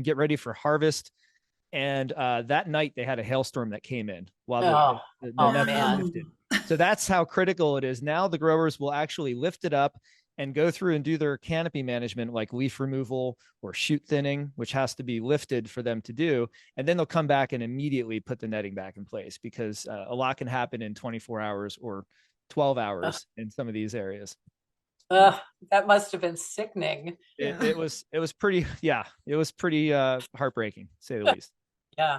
E: get ready for harvest. And that night they had a hailstorm that came in while the nets were lifted. So that's how critical it is. Now the growers will actually lift it up and go through and do their canopy management, like leaf removal or shoot thinning, which has to be lifted for them to do. And then they'll come back and immediately put the netting back in place, because a lot can happen in 24 hours or 12 hours in some of these areas.
C: That must have been sickening.
E: It was pretty, it was pretty heartbreaking, to say the least.
C: Yeah.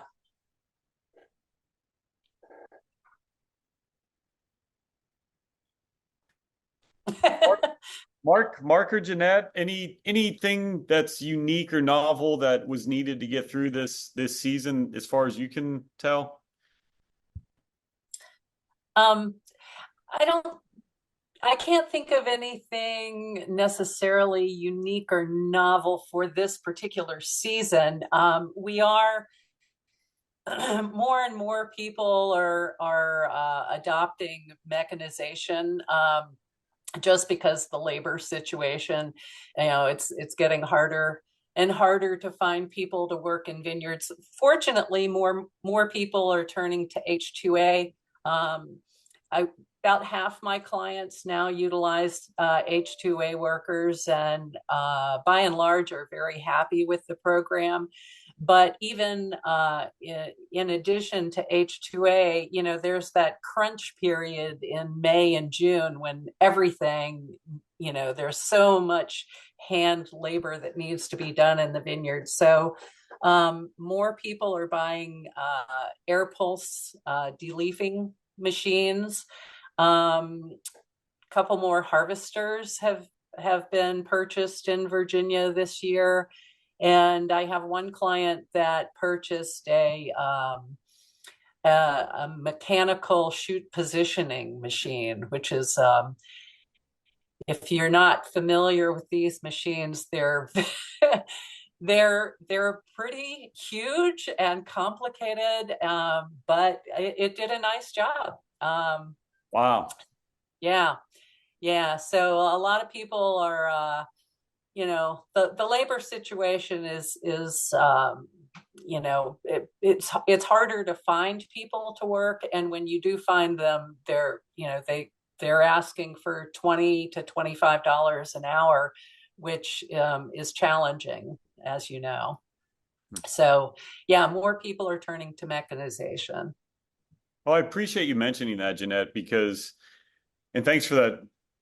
B: Mark or Jeanette, anything that's unique or novel that was needed to get through this season, as far as you can tell?
C: I can't think of anything necessarily unique or novel for this particular season. We are more and more people are adopting mechanization. Just because the labor situation, it's getting harder and harder to find people to work in vineyards. Fortunately, more people are turning to H2A. About half my clients now utilize H2A workers, and by and large are very happy with the program. But even in addition to H2A, there's that crunch period in May and June when everything, there's so much hand labor that needs to be done in the vineyard. So more people are buying air pulse deleafing machines. Couple more harvesters have been purchased in Virginia this year. And I have one client that purchased a mechanical shoot positioning machine, which is, if you're not familiar with these machines, they're pretty huge and complicated, but it did a nice job.
B: Wow.
C: Yeah. So a lot of people are, the labor situation is it's harder to find people to work, and when you do find them, they're asking for $20 to $25 an hour, which is challenging, as you know. So yeah, more people are turning to mechanization.
B: Well, I appreciate you mentioning that, Jeanette, and thanks for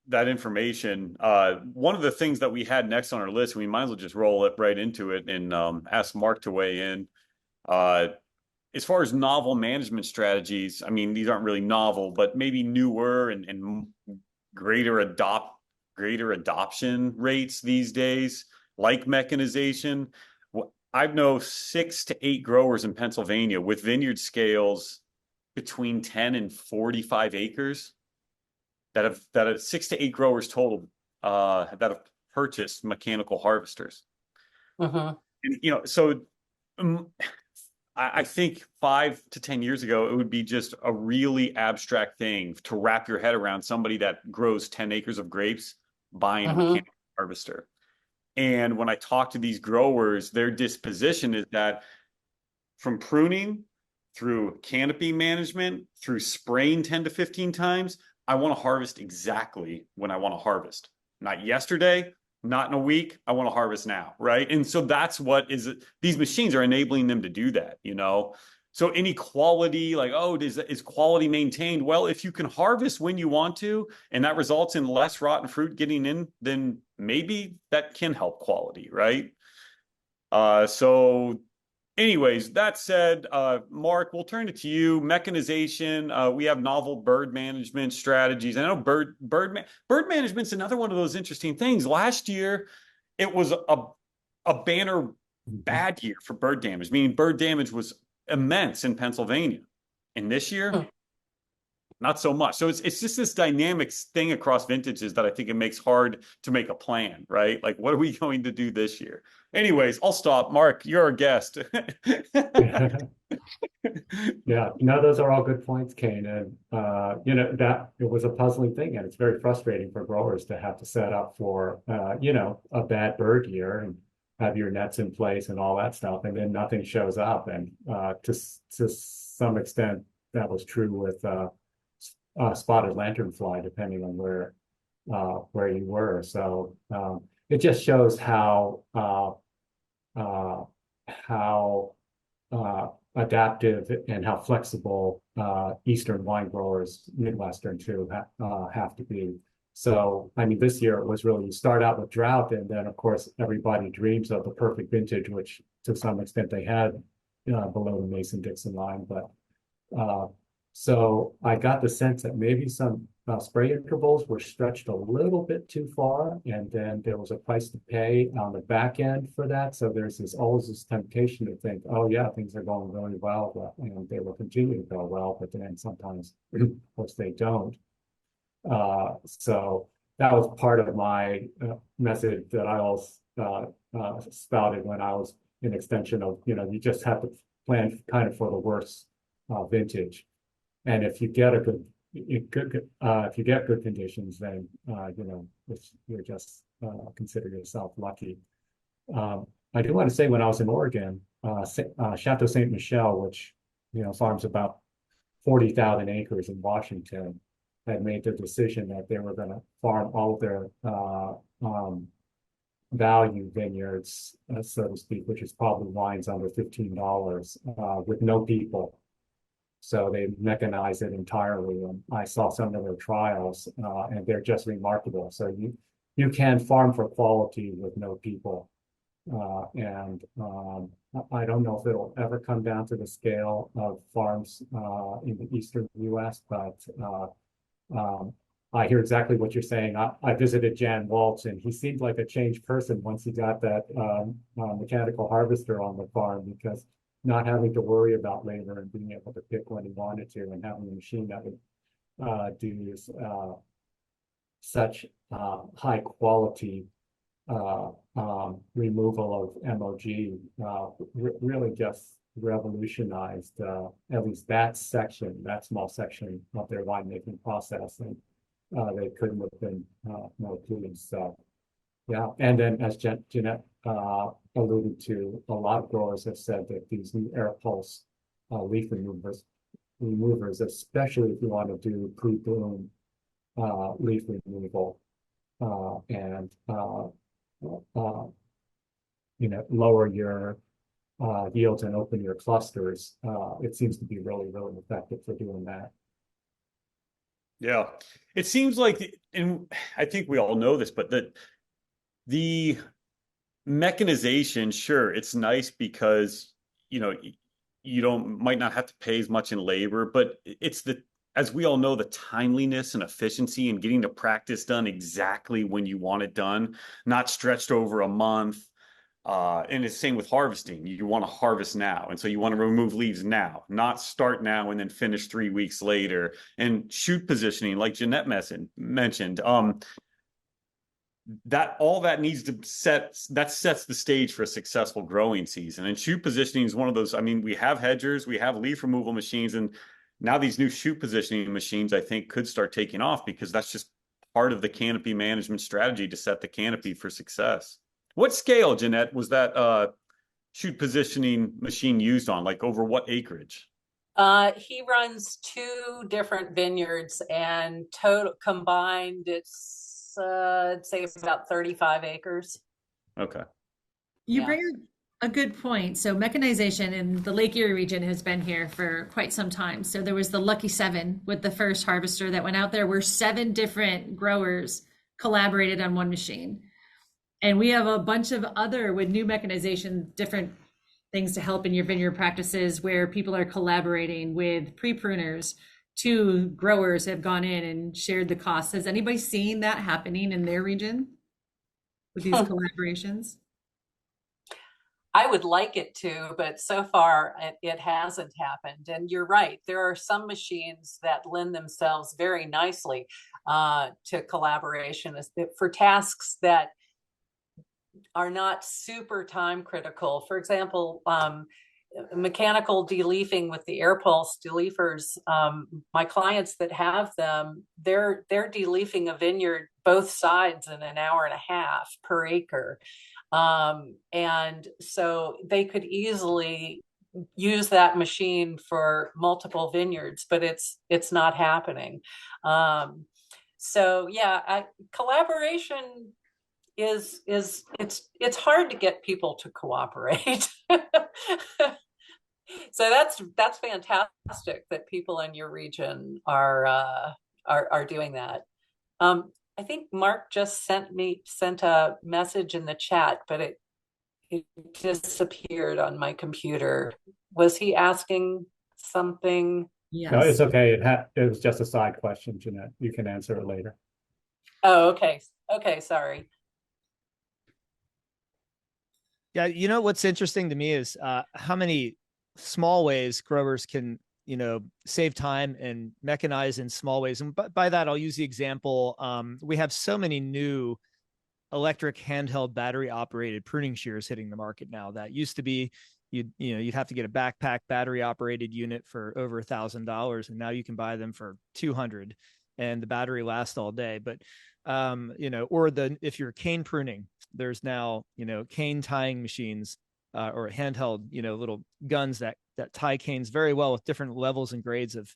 B: that information. One of the things that we had next on our list, we might as well just roll it right into it and ask Mark to weigh in. As far as novel management strategies, I mean, these aren't really novel, but maybe newer and greater adoption rates these days, like mechanization. I know 6 to 8 growers in Pennsylvania with vineyard scales between 10 and 45 acres that have 6 to 8 growers total that have purchased mechanical harvesters.
C: Mm-hmm.
B: And, so I think 5 to 10 years ago, it would be just a really abstract thing to wrap your head around somebody that grows 10 acres of grapes buying a mechanical harvester. And when I talk to these growers, their disposition is that from pruning through canopy management, through spraying 10 to 15 times, I want to harvest exactly when I want to harvest. Not yesterday, not in a week. I want to harvest now, right? And so that's what these machines are enabling them to do that, So any quality, like, is quality maintained? Well, if you can harvest when you want to, and that results in less rotten fruit getting in, then maybe that can help quality, right? So anyways, that said, Mark, we'll turn it to you. Mechanization. We have novel bird management strategies. I know bird management's another one of those interesting things. Last year, it was a banner bad year for bird damage, meaning bird damage was immense in Pennsylvania. And this year, not so much. So it's just this dynamic thing across vintages that I think it makes hard to make a plan, right? Like, what are we going to do this year? Anyways, I'll stop. Mark, you're our guest.
D: Yeah, no, those are all good points, Cain. And that it was a puzzling thing, and it's very frustrating for growers to have to set up for a bad bird year and have your nets in place and all that stuff, and then nothing shows up. And to some extent, that was true with spotted lanternfly, depending on where you were. So it just shows how adaptive and how flexible Eastern wine growers, Midwestern too, have to be. So, I mean, this year it was really, you start out with drought, and then, of course, everybody dreams of the perfect vintage, which to some extent they had below the Mason-Dixon line. But so I got the sense that maybe some spray intervals were stretched a little bit too far, and then there was a price to pay on the back end for that. So there's always this temptation to think, oh yeah, things are going really well, and they will continue to go well, but then sometimes, of course, they don't. So that was part of my message that I always spouted when I was in extension of, you just have to plan kind of for the worst vintage. And if you get if you get good conditions, then you're just consider yourself lucky. I do want to say, when I was in Oregon, Chateau Ste. Michelle, which farms about 40,000 acres in Washington, had made the decision that they were going to farm all their value vineyards, so to speak, which is probably wines under $15, with no people. So they mechanize it entirely, and I saw some of their trials, and they're just remarkable. So you can farm for quality with no people, and I don't know if it'll ever come down to the scale of farms in the eastern U.S., but I hear exactly what you're saying. I visited Jan Waltz, and he seemed like a changed person once he got that mechanical harvester on the farm, because not having to worry about labor and being able to pick when he wanted to, and having a machine that would do such high quality removal of MOG really just revolutionized at least that small section of their winemaking process, and they couldn't have been more pleased. So yeah, and then as Jeanette alluded to, a lot of growers have said that these new air pulse leaf removers, especially if you want to do pre-bloom leaf removal and lower your yields and open your clusters, it seems to be really, really effective for doing that.
B: Yeah, it seems like, and I think we all know this, but the mechanization, sure, it's nice because you might not have to pay as much in labor, but it's as we all know, the timeliness and efficiency and getting the practice done exactly when you want it done, not stretched over a month, And it's the same with harvesting. You want to harvest now. And so you want to remove leaves now, not start now and then finish 3 weeks later. And shoot positioning, like Jeanette mentioned, that all that needs to sets the stage for a successful growing season. And shoot positioning is one of those. I mean, we have hedgers, we have leaf removal machines, and now these new shoot positioning machines, I think, could start taking off, because that's just part of the canopy management strategy to set the canopy for success. What scale, Jeanette, was that shoot positioning machine used on? Like, over what acreage?
C: He runs 2 different vineyards, and total combined, it's I'd say it's about 35 acres.
B: Okay.
A: You bring a good point. So mechanization in the Lake Erie region has been here for quite some time. So there was the Lucky 7 with the first harvester that went out there, where 7 different growers collaborated on one machine. And we have a bunch of other, with new mechanization, different things to help in your vineyard practices, where people are collaborating with pre-pruners. 2 growers have gone in and shared the costs. Has anybody seen that happening in their region with these collaborations?
C: I would like it to, but so far it hasn't happened. And you're right, there are some machines that lend themselves very nicely to collaboration for tasks that are not super time critical. For example, mechanical deleafing with the air pulse deleafers. My clients that have them, they're deleafing a vineyard both sides in an hour and a half per acre. And so they could easily use that machine for multiple vineyards, but it's not happening. So yeah, collaboration is it's hard to get people to cooperate. So that's fantastic that people in your region are doing that. I think Mark just sent a message in the chat, but it disappeared on my computer. Was he asking something?
A: Yes.
D: No, it's okay. It was just a side question, Jeanette. You can answer it later.
C: Oh, okay. Okay, sorry.
E: Yeah, you know what's interesting to me is how many small ways growers can, save time and mechanize in small ways. And by that, I'll use the example. We have so many new electric handheld battery operated pruning shears hitting the market now. That used to be you'd have to get a backpack battery operated unit for over $1,000, and now you can buy them for $200, and the battery lasts all day. But if you're cane pruning, there's now cane tying machines or handheld little guns that tie canes very well with different levels and grades of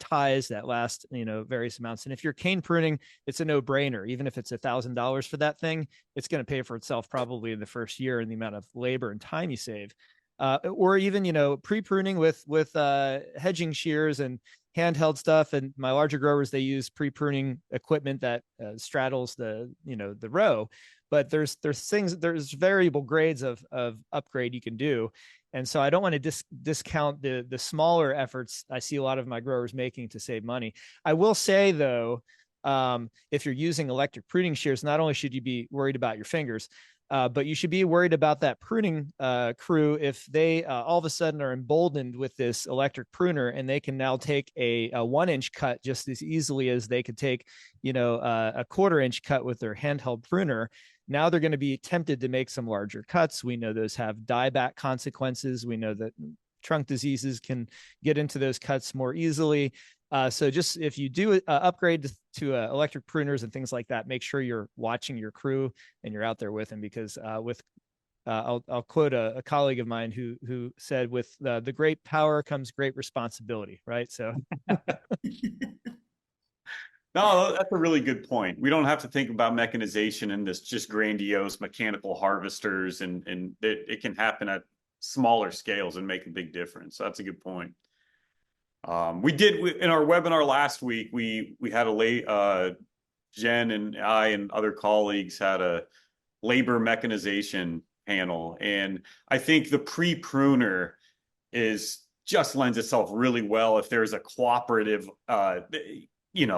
E: ties that last various amounts. And if you're cane pruning, it's a no-brainer. Even if it's $1,000 for that thing, it's going to pay for itself probably in the first year in the amount of labor and time you save. Or even pre-pruning with hedging shears and handheld stuff. And my larger growers, they use pre-pruning equipment that straddles the row. But there's variable grades of upgrade you can do. And so I don't want to discount the smaller efforts I see a lot of my growers making to save money. I will say, though, if you're using electric pruning shears, not only should you be worried about your fingers, but you should be worried about that pruning crew if they all of a sudden are emboldened with this electric pruner, and they can now take a 1-inch cut just as easily as they could take, a 1/4-inch cut with their handheld pruner. Now they're going to be tempted to make some larger cuts. We know those have dieback consequences. We know that trunk diseases can get into those cuts more easily. So just if you do upgrade to electric pruners and things like that, make sure you're watching your crew and you're out there with them, because I'll quote a colleague of mine who said, with the great power comes great responsibility, right? So.
B: No, that's a really good point. We don't have to think about mechanization in this just grandiose mechanical harvesters, and it can happen at smaller scales and make a big difference. So that's a good point. In our webinar last week, we had Jen and I and other colleagues had a labor mechanization panel, and I think the pre-pruner just lends itself really well if there's a cooperative.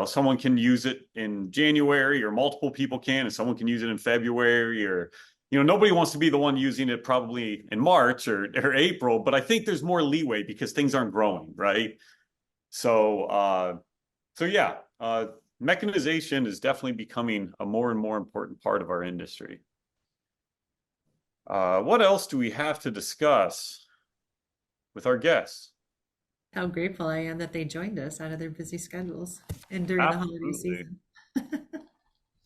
B: Someone can use it in January, or multiple people can, and someone can use it in February, or nobody wants to be the one using it probably in March or April, but I think there's more leeway because things aren't growing, right? So, yeah, mechanization is definitely becoming a more and more important part of our industry. What else do we have to discuss with our guests?
A: How grateful I am that they joined us out of their busy schedules and during the holiday
B: Absolutely.
A: season.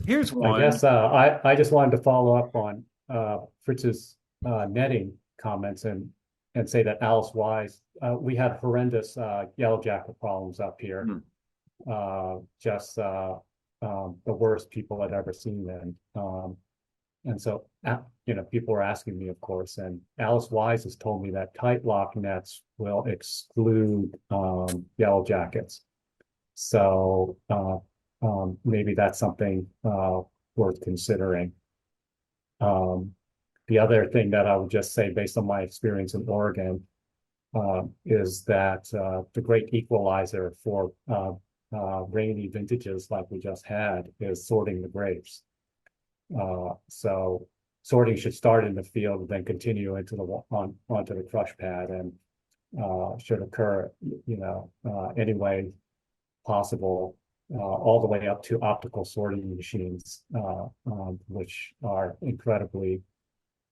B: Here's
D: I
B: one.
D: guess I just wanted to follow up on Fritz's netting comments and say that Alice Wise, we had horrendous yellow jacket problems up here. Just the worst people I'd ever seen then. And so, people were asking me, of course, and Alice Wise has told me that tight lock nets will exclude yellow jackets. So maybe that's something worth considering. The other thing that I would just say, based on my experience in Oregon, is that the great equalizer for rainy vintages like we just had is sorting the grapes. So sorting should start in the field and then continue into onto the crush pad, and should occur, any way possible, all the way up to optical sorting machines, which are incredibly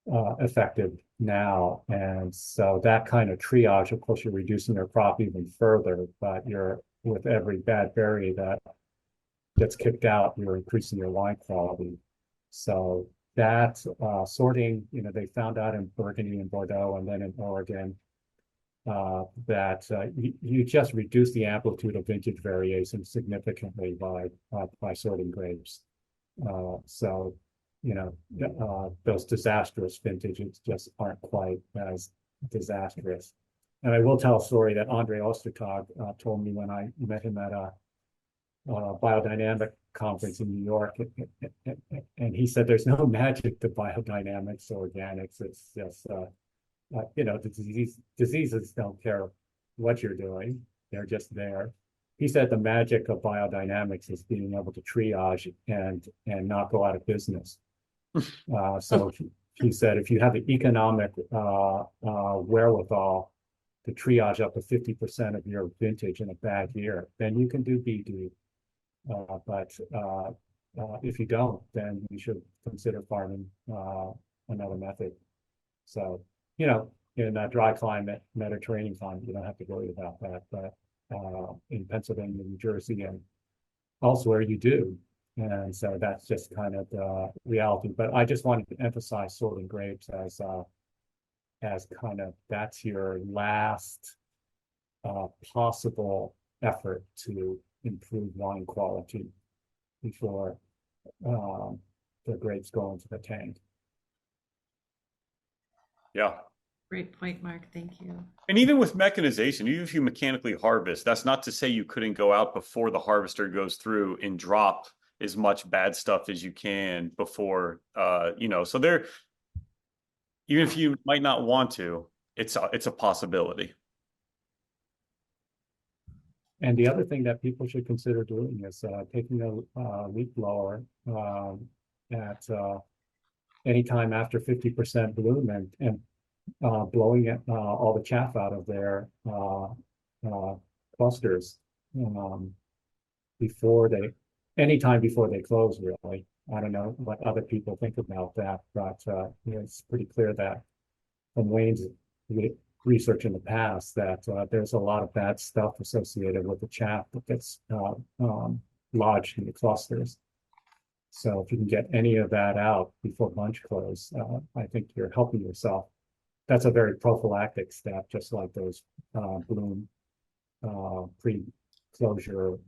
D: effective now. And so that kind of triage, of course, you're reducing your crop even further, but you're, with every bad berry that gets kicked out, you're increasing your wine quality. So that sorting, they found out in Burgundy and Bordeaux and then in Oregon that you just reduce the amplitude of vintage variation significantly by sorting grapes. So those disastrous vintages just aren't quite as disastrous. And I will tell a story that Andre Ostertag told me when I met him at a biodynamic conference in New York, and he said there's no magic to biodynamics or organics. It's just the diseases don't care what you're doing, they're just there. He said the magic of biodynamics is being able to triage and not go out of business. So he said if you have the economic wherewithal to triage up to 50% of your vintage in a bad year, then you can do BD. But if you don't, then you should consider farming another method. So, in a dry climate, Mediterranean climate, you don't have to worry about that. But in Pennsylvania, New Jersey, and elsewhere, you do. And so that's just kind of the reality. But I just wanted to emphasize sorting grapes as kind of, that's your last possible effort to improve wine quality before the grapes go into the tank.
B: Yeah.
A: Great point, Mark. Thank you.
B: And even with mechanization, even if you mechanically harvest, that's not to say you couldn't go out before the harvester goes through and drop as much bad stuff as you can before, so there, even if you might not want to, it's a possibility.
D: And the other thing that people should consider doing is taking a leaf blower at any time after 50% bloom and blowing it, all the chaff out of their clusters anytime before they close, really. I don't know what other people think about that, but it's pretty clear that from Wayne's research in the past that there's a lot of bad stuff associated with the chaff that gets lodged in the clusters. So if you can get any of that out before bunch close, I think you're helping yourself. That's a very prophylactic step, just like those bloom pre-closure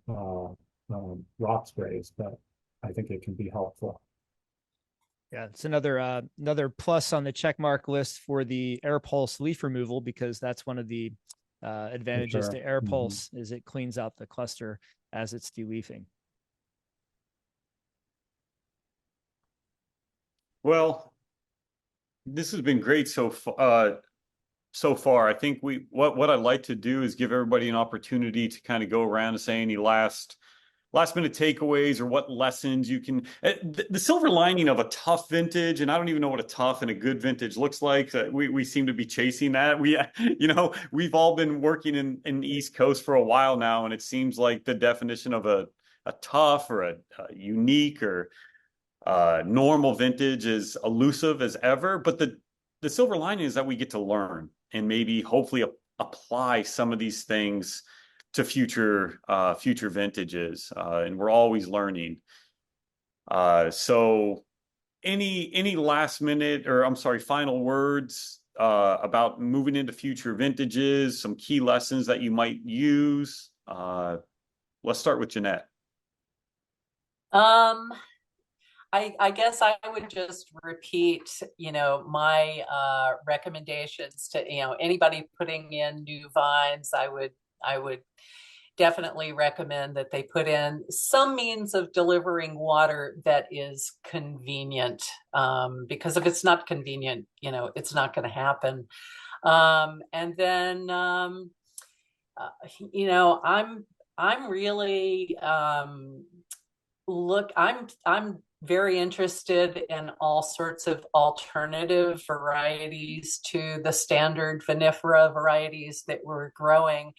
D: rock sprays, but I think it can be helpful.
E: Yeah, it's another plus on the check mark list for the air pulse leaf removal, because that's one of the advantages to air pulse is it cleans out the cluster as it's deleafing.
B: Well, this has been great so far. I think what I'd like to do is give everybody an opportunity to kind of go around and say any last last minute takeaways or what lessons you can, the silver lining of a tough vintage, and I don't even know what a tough and a good vintage looks like. We seem to be chasing that. We've all been working in the East Coast for a while now, and it seems like the definition of a tough or a unique or normal vintage is elusive as ever. But the silver lining is that we get to learn and maybe hopefully apply some of these things to future vintages, and we're always learning. So any last minute, or I'm sorry, final words about moving into future vintages, some key lessons that you might use? Let's start with Jeanette.
C: I guess I would just repeat, my recommendations to, anybody putting in new vines. I would definitely recommend that they put in some means of delivering water that is convenient, because if it's not convenient, it's not going to happen. And then, I'm really, I'm very interested in all sorts of alternative varieties to the standard vinifera varieties that we're growing,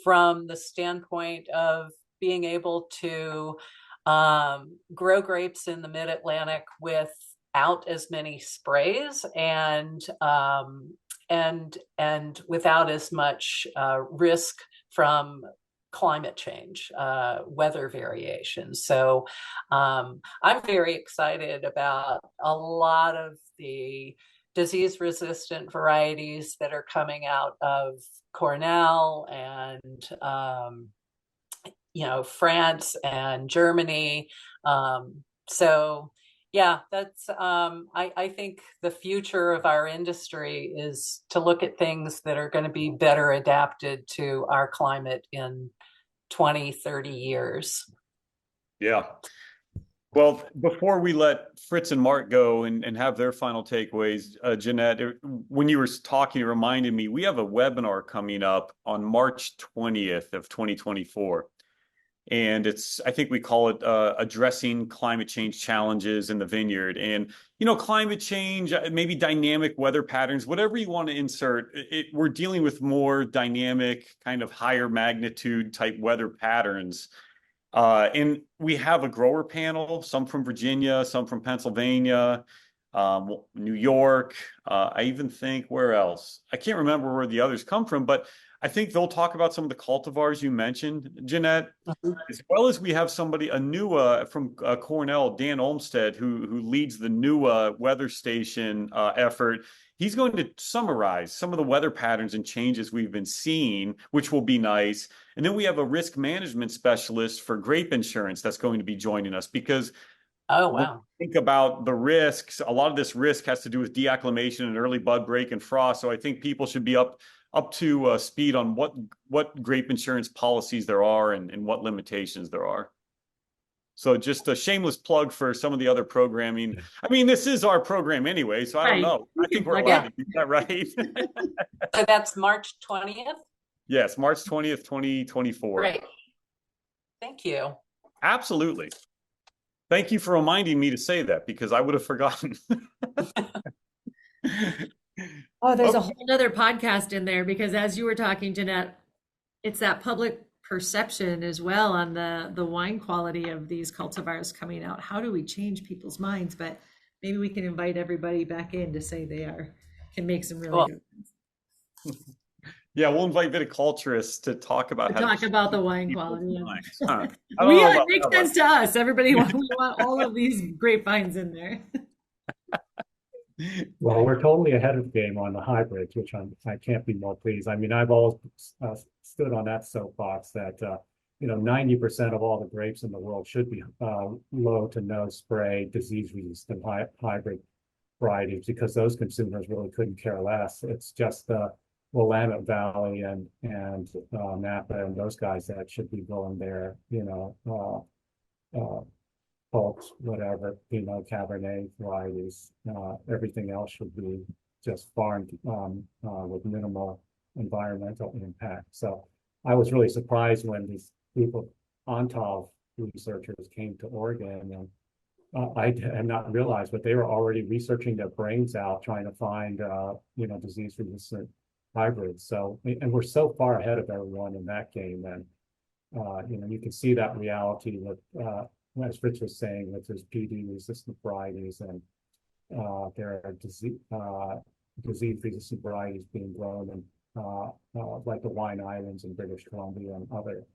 C: from the standpoint of being able to grow grapes in the Mid-Atlantic without as many sprays and without as much risk from climate change, weather variation. So I'm very excited about a lot of the disease-resistant varieties that are coming out of Cornell and France and Germany. So yeah, that's I think the future of our industry is to look at things that are going to be better adapted to our climate in 20, 30 years.
B: Yeah. Well, before we let Fritz and Mark go and have their final takeaways, Jeanette, when you were talking, it reminded me, we have a webinar coming up on March 20th of 2024. And I think we call it addressing climate change challenges in the vineyard. And, climate change, maybe dynamic weather patterns, whatever you want to insert, we're dealing with more dynamic, kind of higher magnitude type weather patterns. And we have a grower panel, some from Virginia, some from Pennsylvania, New York. I even think, where else? I can't remember where the others come from, but I think they'll talk about some of the cultivars you mentioned, Jeanette, as well as we have somebody, a NUA from Cornell, Dan Olmstead, who leads the NUA weather station effort. He's going to summarize some of the weather patterns and changes we've been seeing, which will be nice. And then we have a risk management specialist for grape insurance that's going to be joining us, because
C: oh, wow.
B: Think about the risks. A lot of this risk has to do with deacclimation and early bud break and frost. So I think people should be up to speed on what grape insurance policies there are and what limitations there are. So just a shameless plug for some of the other programming. I mean, this is our program anyway, so I don't know. I think we're allowed to do that, right?
C: So that's March 20th?
B: Yes, March 20th, 2024.
C: Great. Thank you.
B: Absolutely. Thank you for reminding me to say that, because I would have forgotten.
A: Oh, there's a whole other podcast in there, because as you were talking, Jeanette, it's that public perception as well on the wine quality of these cultivars coming out. How do we change people's minds? But maybe we can invite everybody back in to say can make some really good ones.
B: Yeah, we'll invite viticulturists to talk about
A: the wine quality.
B: It
A: makes sense to us. Everybody we want all of these grapevines in there.
D: Well, we're totally ahead of the game on the hybrids, which I can't be more pleased. I mean, I've always stood on that soapbox that 90% of all the grapes in the world should be low to no spray disease-resistant hybrid varieties, because those consumers really couldn't care less. It's just the Willamette Valley and Napa and those guys that should be going there. Folks, whatever, Cabernet varieties. Everything else should be just farmed with minimal environmental impact. So I was really surprised when these people, Ontov researchers came to Oregon, and I had not realized, but they were already researching their brains out, trying to find, disease-resistant hybrids. So, and we're so far ahead of everyone in that game. And, you can see that reality with, as Fritz was saying, with his PD-resistant varieties, and there are disease-resistant varieties being grown in, like the Wine Islands in British Columbia and other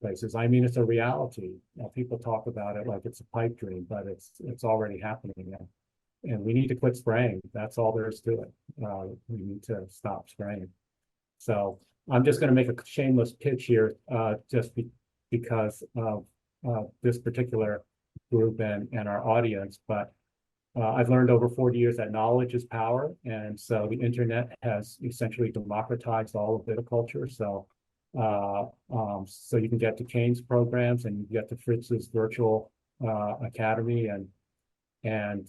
D: places. I mean, it's a reality. People talk about it like it's a pipe dream, but it's already happening. And we need to quit spraying. That's all there is to it. We need to stop spraying. So I'm just going to make a shameless pitch here, because of this particular group and our audience. But I've learned over 40 years that knowledge is power. And so the internet has essentially democratized all of viticulture. So so you can get to Cain's programs, and you get to Fritz's virtual academy, and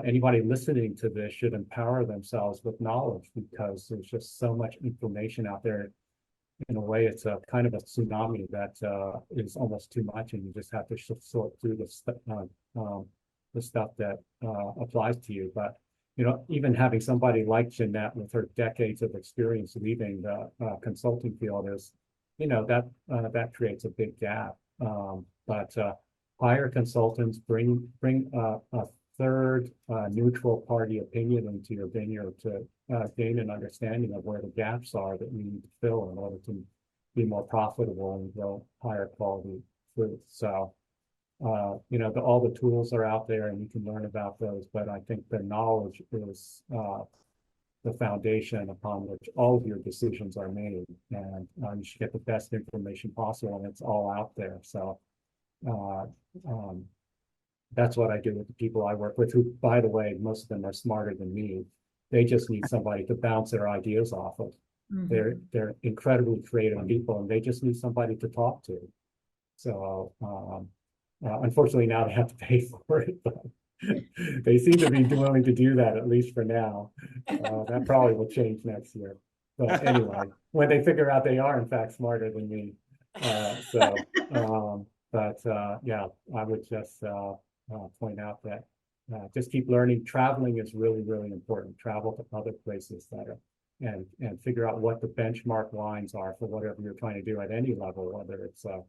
D: anybody listening to this should empower themselves with knowledge, because there's just so much information out there. In a way, it's a kind of a tsunami that is almost too much, and you just have to sort through the stuff that applies to you. But even having somebody like Jeanette with her decades of experience leaving the consulting field is, that creates a big gap. But hire consultants, bring a third neutral party opinion into your vineyard to gain an understanding of where the gaps are that you need to fill in order to be more profitable and grow higher quality fruit. So, all the tools are out there, and you can learn about those. But I think the knowledge is the foundation upon which all of your decisions are made, and you should get the best information possible, and it's all out there. So that's what I do with the people I work with, who, by the way, most of them are smarter than me. They just need somebody to bounce their ideas off of. Mm-hmm. They're incredibly creative people, and they just need somebody to talk to. So unfortunately, now they have to pay for it, but they seem to be willing to do that, at least for now. That probably will change next year. But anyway, when they figure out they are in fact smarter than me. Yeah, I would just point out that just keep learning. Traveling is really, really important. Travel to other places that are, and figure out what the benchmark lines are for whatever you're trying to do at any level, whether it's a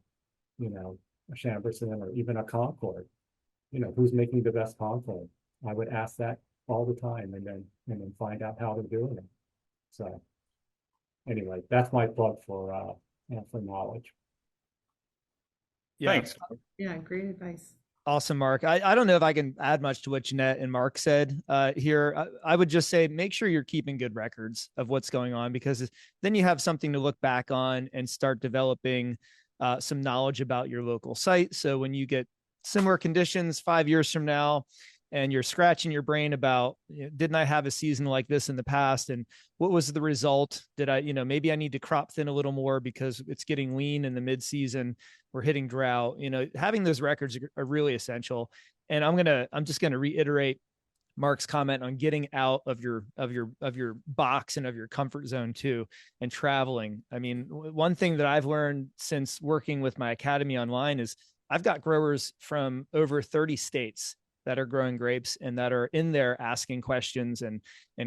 D: Chamberson or even a Concord. Who's making the best Concord? I would ask that all the time, and then find out how they're doing it. So anyway, that's my plug for knowledge.
E: Yeah.
B: Thanks.
A: Yeah, great advice.
E: Awesome, Mark. I don't know if I can add much to what Jeanette and Mark said here. I would just say, make sure you're keeping good records of what's going on, because then you have something to look back on and start developing some knowledge about your local site. So when you get similar conditions 5 years from now, and you're scratching your brain about, didn't I have a season like this in the past? And what was the result? Did I, maybe I need to crop thin a little more because it's getting lean in the mid season. We're hitting drought. Having those records are really essential. And I'm just going to reiterate Mark's comment on getting out of your box and of your comfort zone too, and traveling. I mean, one thing that I've learned since working with my academy online is I've got growers from over 30 states that are growing grapes and that are in there asking questions and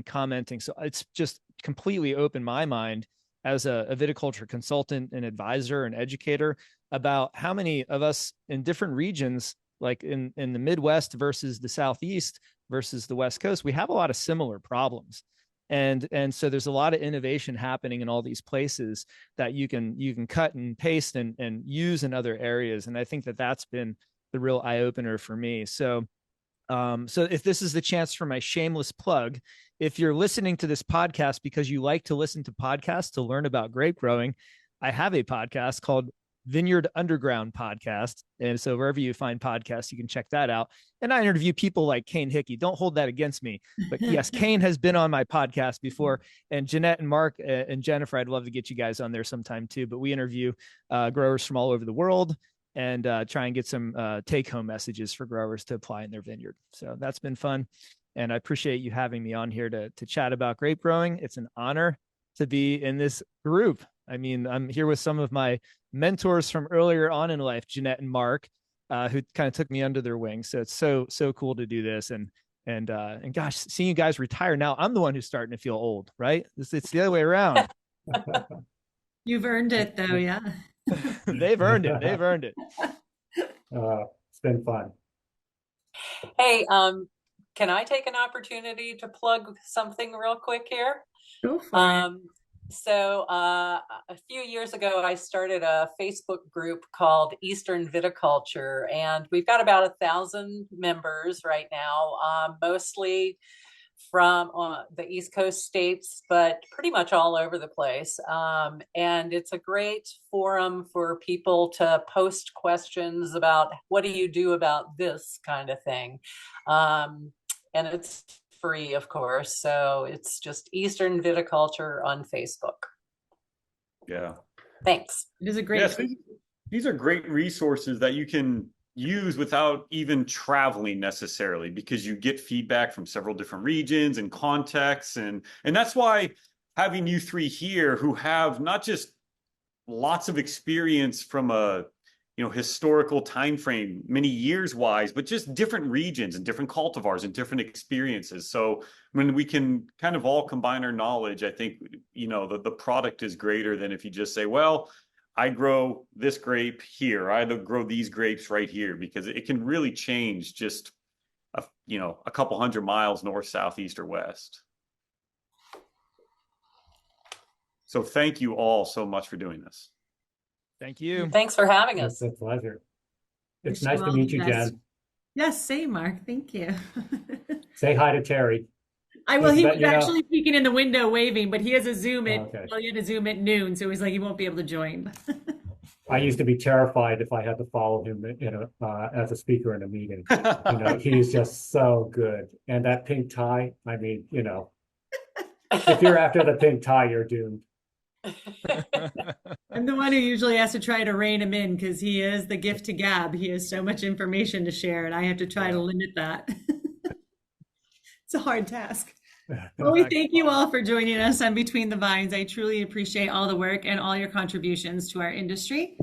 E: commenting. So it's just completely opened my mind as a viticulture consultant and advisor and educator about how many of us in different regions, like in the Midwest versus the Southeast versus the West Coast, we have a lot of similar problems. And so there's a lot of innovation happening in all these places that you can cut and paste and use in other areas. And I think that's been the real eye opener for me. So if this is the chance for my shameless plug, if you're listening to this podcast because you like to listen to podcasts to learn about grape growing, I have a podcast called Vineyard Underground Podcast. And so wherever you find podcasts, you can check that out. And I interview people like Cain Hickey. Don't hold that against me. But yes, Cain has been on my podcast before. And Jeanette and Mark and Jennifer, I'd love to get you guys on there sometime too. But we interview growers from all over the world and try and get some take-home messages for growers to apply in their vineyard. So that's been fun. And I appreciate you having me on here to chat about grape growing. It's an honor to be in this group. I mean, I'm here with some of my mentors from earlier on in life, Jeanette and Mark, who kind of took me under their wing. So it's so cool to do this. And gosh, seeing you guys retire now, I'm the one who's starting to feel old, right? It's the other way around.
A: You've earned it though, yeah.
E: They've earned it. They've earned it.
D: It's been fun.
C: Hey, can I take an opportunity to plug something real quick here?
A: Go for it.
C: So a few years ago, I started a Facebook group called Eastern Viticulture, and we've got about 1,000 members right now, mostly from the East Coast states, but pretty much all over the place. And it's a great forum for people to post questions about what do you do about this kind of thing. And it's free, of course. So it's just Eastern Viticulture on Facebook.
B: Yeah.
C: Thanks.
A: It is a great.
B: Yes, these are great resources that you can use without even traveling necessarily, because you get feedback from several different regions and contexts. And that's why having you three here who have not just lots of experience from a historical time frame, many years wise, but just different regions and different cultivars and different experiences. So when we can kind of all combine our knowledge, I think the product is greater than if you just say, well, I grow this grape here, I grow these grapes right here, because it can really change just a couple hundred miles north, south, east, or west. So thank you all so much for doing this.
E: Thank you.
C: Thanks for having us.
D: It's a pleasure. It's
A: Wish
D: nice
A: you
D: to
A: all
D: meet
A: the
D: you,
A: best.
D: Jen.
A: Yes, same, Mark. Thank you.
D: Say hi to Terry.
A: He was
D: But,
A: actually peeking in the window waving, but he has a Zoom
D: Okay.
A: he had a Zoom at noon, so he's like, he won't be able to join.
D: I used to be terrified if I had to follow him, as a speaker in a meeting. He's just so good. And that pink tie, I mean, if you're after the pink tie, you're doomed.
A: I'm the one who usually has to try to rein him in because he is the gift to gab. He has so much information to share, and I have to try to limit that. It's a hard task. Well, we thank you all for joining us on Between the Vines. I truly appreciate all the work and all your contributions to our industry.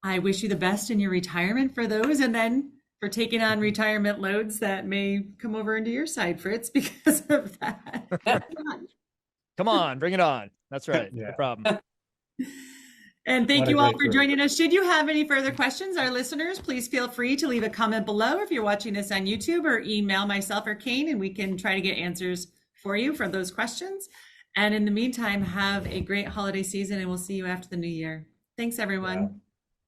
A: I wish you the best in your retirement for those, and then for taking on retirement loads that may come over into your side, Fritz, because of that.
E: Come on, bring it on. That's right.
D: Yeah.
E: No problem.
A: And thank
D: What a
A: you all
D: great
A: for
D: group.
A: joining us. Should you have any further questions, our listeners, please feel free to leave a comment below if you're watching this on YouTube, or email myself or Cain, and we can try to get answers for you for those questions. And in the meantime, have a great holiday season, and we'll see you after the new year. Thanks, everyone.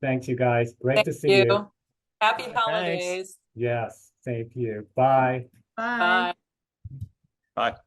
D: Thanks, you guys. Great
C: Thank
D: to see you.
C: Happy
E: Thanks.
C: holidays.
D: Yes, same to you. Bye.
A: Bye.
C: Bye.
B: Bye.